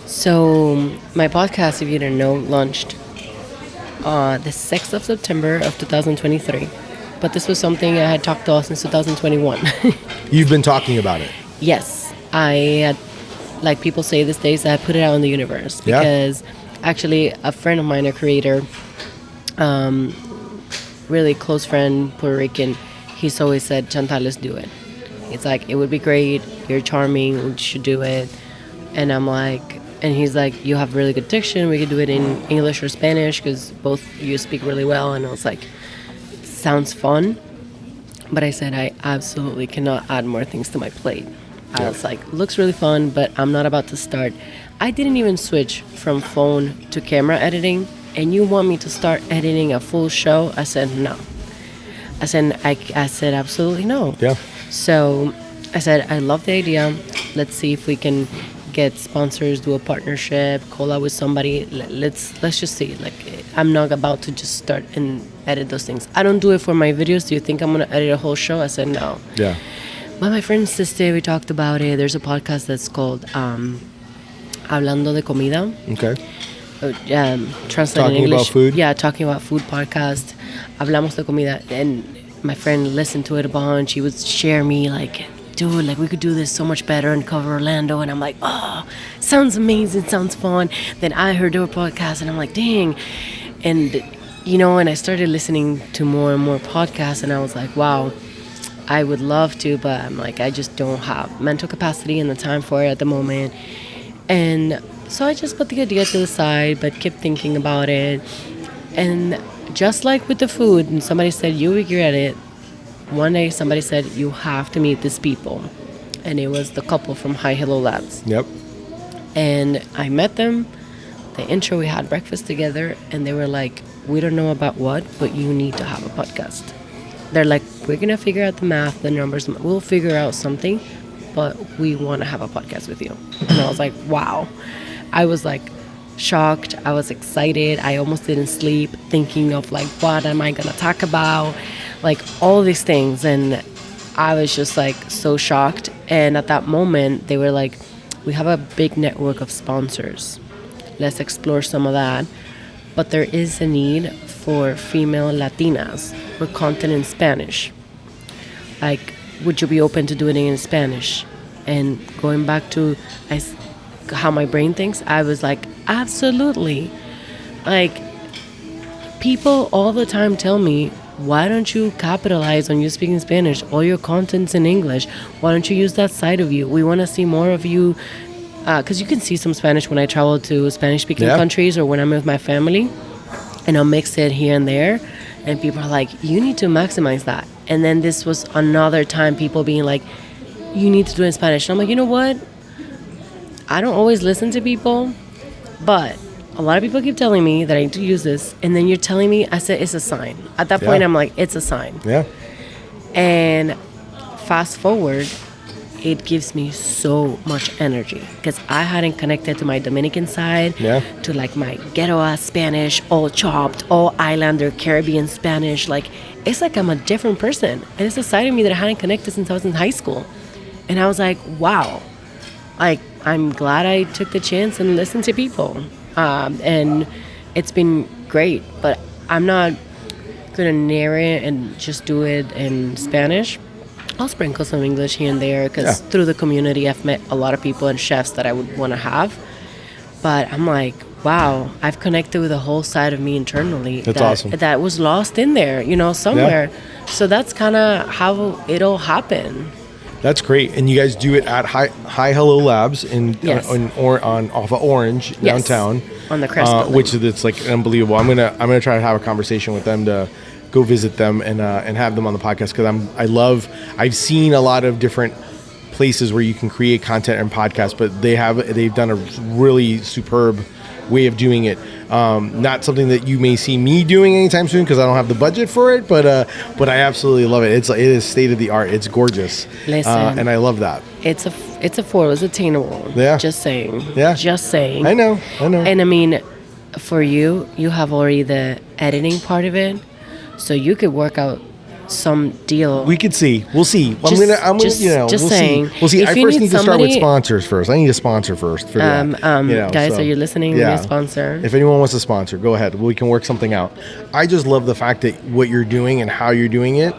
So my podcast, if you didn't know, launched the 6th of September of 2023. But this was something I had talked about since 2021. You've been talking about it. Yes. I had, like people say these days, I put it out in the universe. Because actually a friend of mine, a creator, really close friend, Puerto Rican, he's always said, Chantal, let's do it. It's like, it would be great. You're charming. We should do it. And I'm like, and he's like, you have really good diction. We could do it in English or Spanish because both you speak really well. And I was like, sounds fun. But I said, I absolutely cannot add more things to my plate. I was like, looks really fun, but I'm not about to start. I didn't even switch from phone to camera editing. And you want me to start editing a full show? I said, no. I said, absolutely no. Yeah. So I said, I love the idea. Let's see if we can get sponsors, do a partnership, collab with somebody. Let's just see. Like, I'm not about to just start and edit those things. I don't do it for my videos. Do you think I'm going to edit a whole show? I said, no. Yeah. But my friend Chisme, we talked about it. There's a podcast that's called Hablando de Comida. Okay. Translated in Talking English. about food? Yeah, talking about food podcast. Hablamos de Comida. And my friend listened to it a bunch. He would share me like, dude, like we could do this so much better and cover Orlando. And I'm like, oh, sounds amazing, sounds fun. Then I heard their podcast and I'm like, dang. And, and I started listening to more and more podcasts and I was like, wow, I would love to, but I'm like, I just don't have mental capacity and the time for it at the moment. And so I just put the idea to the side, but kept thinking about it. And just like with the food, and somebody said, you regret it. One day somebody said, you have to meet these people. And it was the couple from HiHelloLabs. Yep. And I met them. The intro, we had breakfast together. And they were like, we don't know about what, but you need to have a podcast. They're like, we're going to figure out the math, the numbers. We'll figure out something, but we want to have a podcast with you. And I was like, wow. I was like shocked. I was excited. I almost didn't sleep thinking of like, what am I going to talk about? Like all these things. And I was just like so shocked. And at that moment, they were like, we have a big network of sponsors. Let's explore some of that. But there is a need for female Latinas with content in Spanish. Like, would you be open to doing it in Spanish? And going back to how my brain thinks, I was like, absolutely. Like, people all the time tell me, why don't you capitalize on you speaking Spanish? All your content's in English. Why don't you use that side of you? We want to see more of you. Because you can see some Spanish when I travel to Spanish-speaking countries or when I'm with my family. And I'll mix it here and there. And people are like, you need to maximize that. And then this was another time people being like, you need to do it in Spanish. And I'm like, you know what? I don't always listen to people. But a lot of people keep telling me that I need to use this. And then you're telling me, I said, it's a sign. At that point, I'm like, it's a sign. Yeah. And fast forward, it gives me so much energy because I hadn't connected to my Dominican side, to like my ghetto-ass Spanish, all chopped, all Islander, Caribbean Spanish. Like, it's like I'm a different person. And it's a side of me that I hadn't connected since I was in high school. And I was like, wow, like, I'm glad I took the chance and listened to people. And it's been great, but I'm not going to narrow it and just do it in Spanish. I'll sprinkle some English here and there because through the community, I've met a lot of people and chefs that I would want to have. But I'm like, wow, I've connected with a whole side of me internally. That's awesome. That was lost in there, somewhere. Yeah. So that's kind of how it all happened. That's great. And you guys do it at HiHelloLabs off of Orange downtown. On the Crest building. Which it's like unbelievable. I'm gonna try to have a conversation with them to go visit them and have them on the podcast because I've seen a lot of different places where you can create content and podcasts, but they've done a really superb way of doing it. Not something that you may see me doing anytime soon because I don't have the budget for it, but I absolutely love it. It is state of the art. It's gorgeous. Listen, and I love that. It's affordable. It's attainable. Yeah. Just saying. Yeah. Just saying. I know. And I mean, for you have already the editing part of it, so you could work out some deal. We could see. We'll see. I'm Just gonna, we'll saying. See. We'll see. If I you first need need to start with somebody- sponsors first. I need a sponsor first for that. Guys, so, are you listening? yeah. We need a sponsor. If anyone wants to sponsor, go ahead. We can work something out. I just love the fact that what you're doing and how you're doing it.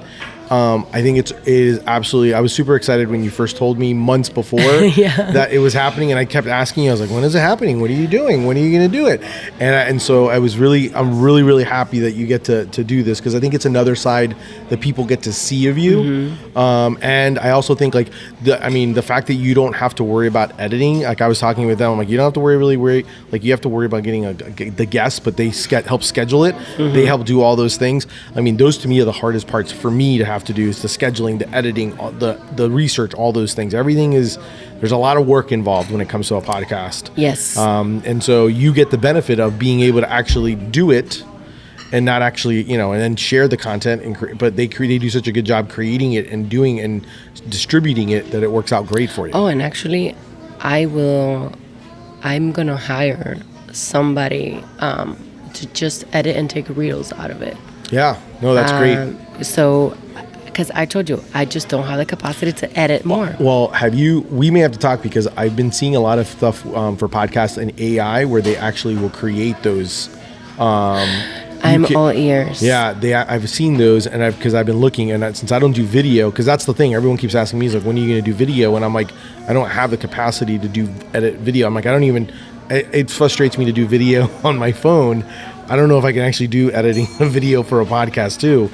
I think it is absolutely. I was super excited when you first told me months before that it was happening, and I kept asking you. I was like, "When is it happening? What are you doing? When are you going to do it?" And so I'm really happy that you get to do this because I think it's another side that people get to see of you. Mm-hmm. And I also think the fact that you don't have to worry about editing. Like I was talking with them, I'm like, you don't have to worry. Like you have to worry about getting the guests, but they help schedule it. Mm-hmm. They help do all those things. I mean, those to me are the hardest parts for me to have to do is the scheduling, the editing, the research, all those things. There's a lot of work involved when it comes to a podcast. Yes. And so you get the benefit of being able to actually do it and not actually, and then share the content. But they do such a good job creating it and doing and distributing it that it works out great for you. Oh, and actually, I'm going to hire somebody to just edit and take reels out of it. Yeah. No, that's great. So, because I told you, I just don't have the capacity to edit more. Well, we may have to talk because I've been seeing a lot of stuff for podcasts and AI where they actually will create those. I'm all ears. Yeah, I've seen those, and because I've been looking, and since I don't do video, because that's the thing, everyone keeps asking me, is like, when are you going to do video? And I'm like, I don't have the capacity to edit video. I'm like, it frustrates me to do video on my phone. I don't know if I can actually do editing a video for a podcast too.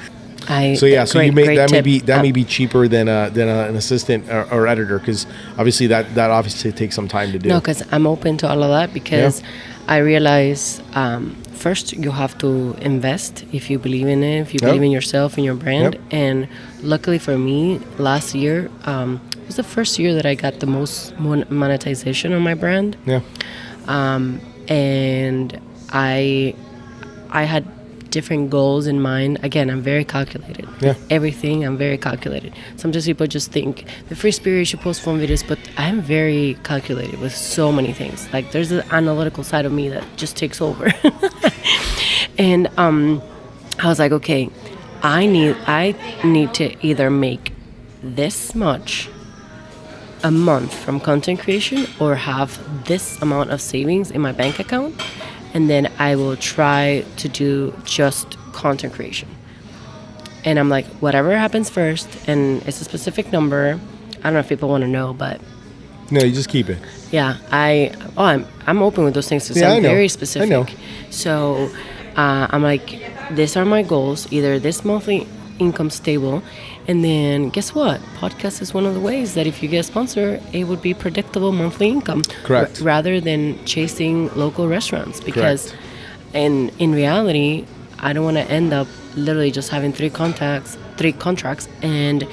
May be cheaper than an assistant or editor because obviously that obviously takes some time to do. No, because I'm open to all of that because I realize first you have to invest if you believe in it, if you believe in yourself and your brand. And luckily for me, last year was the first year that I got the most monetization on my brand. Yeah. And I had different goals in mind. Again, I'm very calculated. Yeah. Everything, I'm very calculated. Sometimes people just think the free spirit, you should post phone videos, but I'm very calculated with so many things. Like there's an analytical side of me that just takes over. And I was like, okay, I need to either make this much a month from content creation or have this amount of savings in my bank account. And then I will try to do just content creation. And I'm like, whatever happens first, and it's a specific number. I don't know if people want to know, but no, you just keep it. Yeah, I'm open with those things because I'm very specific. I know. So I'm like, these are my goals. Either this monthly income stable, and then guess what? Podcast is one of the ways that if you get a sponsor, it would be predictable monthly income. Correct. Rather than chasing local restaurants, because in reality, I don't want to end up literally just having three contracts, and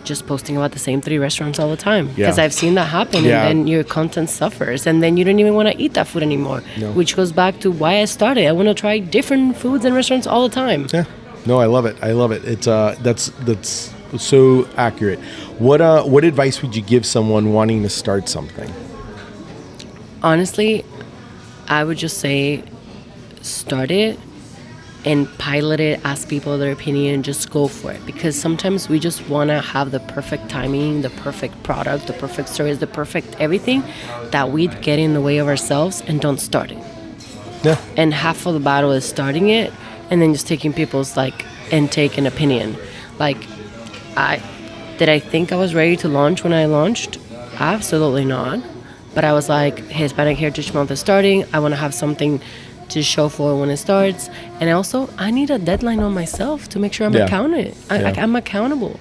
just posting about the same 3 restaurants all the time. Because I've seen that happen, and then your content suffers, and then you don't even want to eat that food anymore. No. Which goes back to why I started. I want to try different foods and restaurants all the time. Yeah. No, I love it. It's that's so accurate. What advice would you give someone wanting to start something? Honestly, I would just say start it and pilot it, ask people their opinion, just go for it. Because sometimes we just want to have the perfect timing, the perfect product, the perfect stories, the perfect everything that we get in the way of ourselves and don't start it. Yeah. And half of the battle is starting it and then just taking people's intake and opinion. Did I think I was ready to launch when I launched? Absolutely not. But I was like, hey, Hispanic Heritage Month is starting. I want to have something to show for when it starts. And also, I need a deadline on myself to make sure I'm accounted. I'm accountable.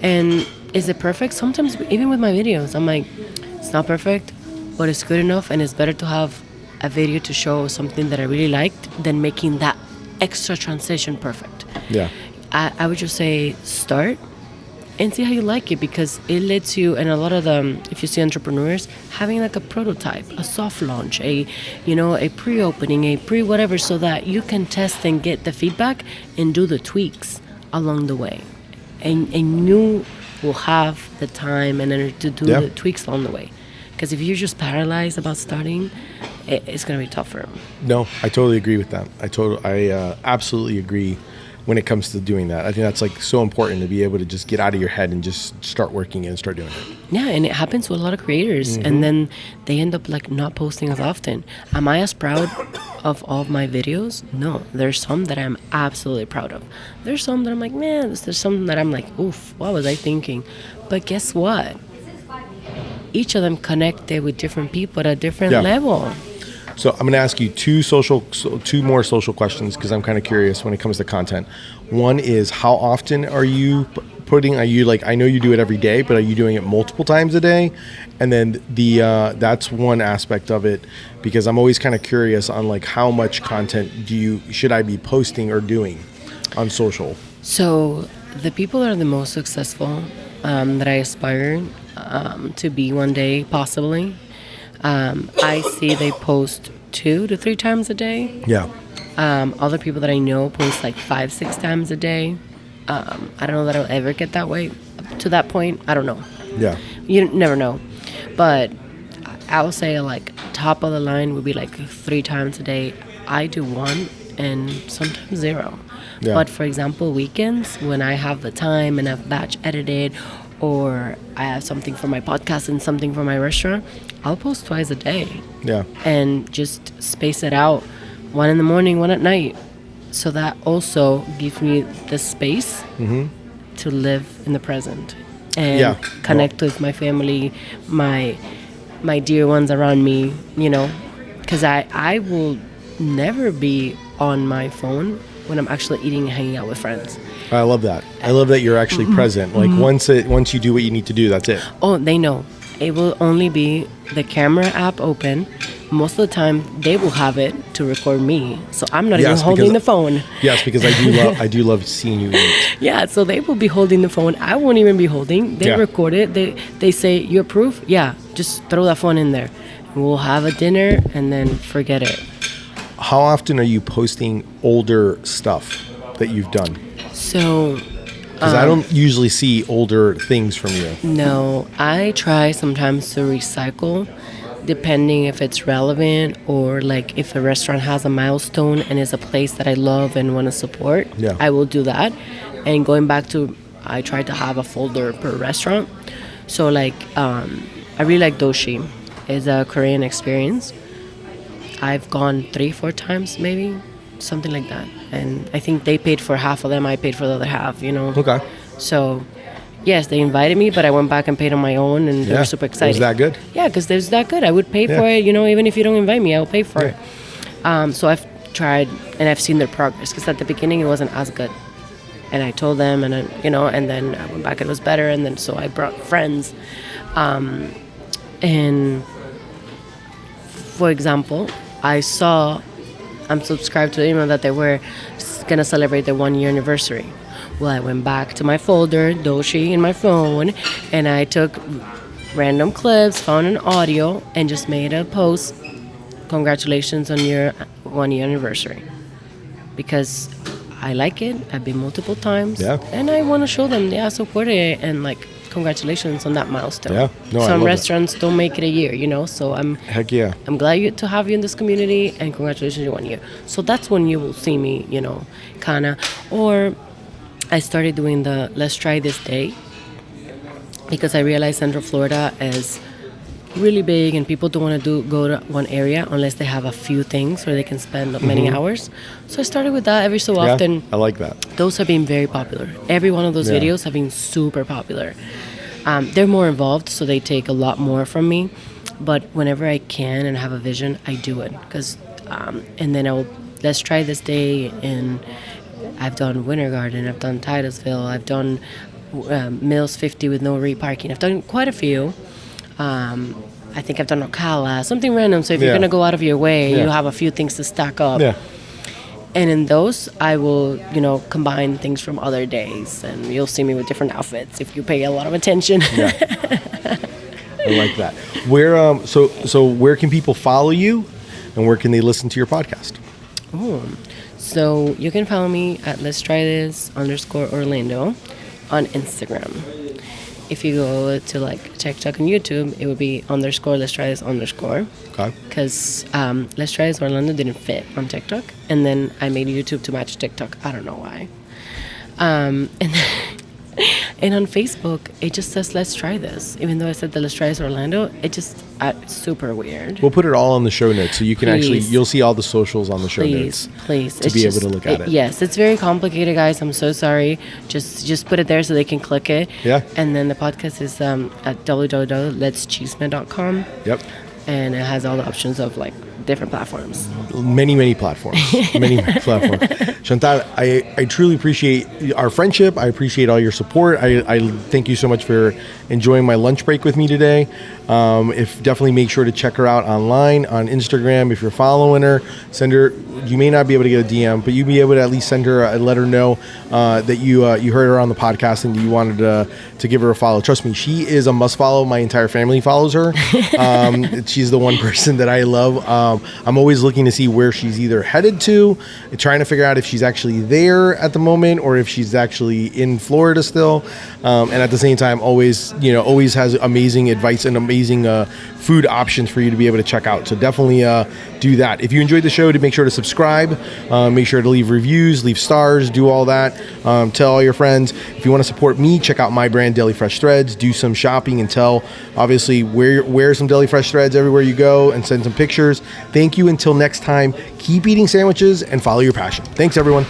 And is it perfect? Sometimes, even with my videos, I'm like, it's not perfect, but it's good enough. And it's better to have a video to show something that I really liked than making that extra transition perfect. Yeah. I would just say start and see how you like it, because it lets you, and a lot of them, if you see entrepreneurs having like a prototype, a soft launch, a pre-opening, a pre-whatever, so that you can test and get the feedback and do the tweaks along the way, and you will have the time and energy to do the tweaks along the way. Because if you're just paralyzed about starting, it's going to be tougher. No, I totally agree with that. I absolutely agree when it comes to doing that. I think that's like so important to be able to just get out of your head and just start working and start doing it. Yeah, and it happens with a lot of creators, and then they end up like not posting as often. Am I as proud of all of my videos? No. There's some that I'm absolutely proud of. There's some that I'm like, man, there's some that I'm like, oof, what was I thinking? But guess what? Each of them connected with different people at a different level. So I'm going to ask you two more social questions, because I'm kind of curious when it comes to content. One is, how often are you putting? Are you like, I know you do it every day, but are you doing it multiple times a day? And then that's one aspect of it, because I'm always kind of curious on like how much content should I be posting or doing on social? So the people that are the most successful, that I aspire to be one day, possibly, I see they post 2 to 3 times a day. Yeah. Other people that I know post like 5-6 times a day. I don't know that I'll ever get that way, to that point. I don't know. Yeah. You never know. But I would say like top of the line would be like 3 times a day. I do 1 and sometimes 0. Yeah. But for example, weekends, when I have the time and I've batch edited, or I have something for my podcast and something for my restaurant, I'll post twice a day. Yeah. And just space it out, 1 in the morning, 1 at night. So that also gives me the space to live in the present and connect with my family, my dear ones around me, because I will never be on my phone when I'm actually eating and hanging out with friends. I love that. I love that you're actually present. Like once you do what you need to do, that's it. Oh, they know. It will only be the camera app open. Most of the time, they will have it to record me, so I'm not even holding the phone. Yes, because I do love seeing you eat. Yeah, so they will be holding the phone. I won't even be holding. They record it. They say, "You approve?" Yeah, just throw that phone in there. We'll have a dinner and then forget it. How often are you posting older stuff that you've done? So, because I don't usually see older things from you. No, I try sometimes to recycle, depending if it's relevant, or like if a restaurant has a milestone and is a place that I love and want to support, I will do that. And going back to, I try to have a folder per restaurant. So like, I really like Doshi. It's a Korean experience. I've gone 3-4 times, maybe, something like that. And I think they paid for half of them. I paid for the other half, Okay. So, yes, they invited me, but I went back and paid on my own, and they were super excited. Was that good? Yeah, because it's that good. I would pay for it, even if you don't invite me, I'll pay for it. So I've tried, and I've seen their progress, because at the beginning it wasn't as good. And I told them, and and then I went back and it was better, and then so I brought friends. And, for example, I'm subscribed to the email that they were going to celebrate their 1-year anniversary. Well, I went back to my folder, Doshi, in my phone, and I took random clips, found an audio, and just made a post. Congratulations on your 1-year anniversary. Because I like it. I've been multiple times. Yeah. And I want to show them, I support it, and like, congratulations on that milestone. Yeah. No, some restaurants don't make it a year, so I'm glad to have you in this community, and congratulations on 1 year. So that's when you will see me, kinda. Or I started doing the Let's Try This Day, because I realized Central Florida is really big and people don't want to go to one area unless they have a few things where they can spend many hours. So I started with that every so often. I like that. Those have been very popular. Every one of those videos have been super popular. They're more involved, so they take a lot more from me. But whenever I can and have a vision, I do it. And then Let's Try This Day, and I've done Winter Garden, I've done Titusville, I've done Mills 50 with no reparking. I've done quite a few. I think I've done Ocala, something random. So if you're going to go out of your way, you have a few things to stack up. Yeah. And in those, I will, combine things from other days, and you'll see me with different outfits if you pay a lot of attention. Yeah. I like that. Where so where can people follow you, and where can they listen to your podcast? So you can follow me at Let's Try This _Orlando on Instagram. If you go to like TikTok and YouTube, it would be _Let's Try This _. Okay. Because Let's Try This Orlando didn't fit on TikTok, and then I made YouTube to match TikTok. I don't know why. And on Facebook, it just says Let's Try This. Even though I said the Let's Try This Orlando, it just it's super weird. We'll put it all on the show notes, so you can you'll see all the socials on the show notes. Please, to be able to look at it. Yes, it's very complicated, guys. I'm so sorry. Just put it there so they can click it. Yeah. And then the podcast is at www.letschisme.com. Yep. And it has all the options of like different platforms. Many platforms. many platforms. Chantal, I truly appreciate our friendship. I appreciate all your support. I thank you so much for enjoying my lunch break with me today. If definitely make sure to check her out online on Instagram. If you're following her, send her. You may not be able to get a DM, but you'll be able to at least send her and let her know that you heard her on the podcast and you wanted to give her a follow. Trust me, she is a must follow. My entire family follows her. She's the one person that I love. I'm always looking to see where she's either headed to, trying to figure out if she's actually there at the moment or if she's actually in Florida still. And at the same time, always has amazing advice and amazing food options for you to be able to check out. So definitely do that. If you enjoyed the show, to make sure to subscribe, make sure to leave reviews, leave stars, do all that. Tell all your friends. If you want to support me, check out my brand, Deli Fresh Threads. Do some shopping and obviously wear some Deli Fresh Threads everywhere you go and send some pictures. Thank you. Until next time, keep eating sandwiches and follow your passion. Thanks, everyone.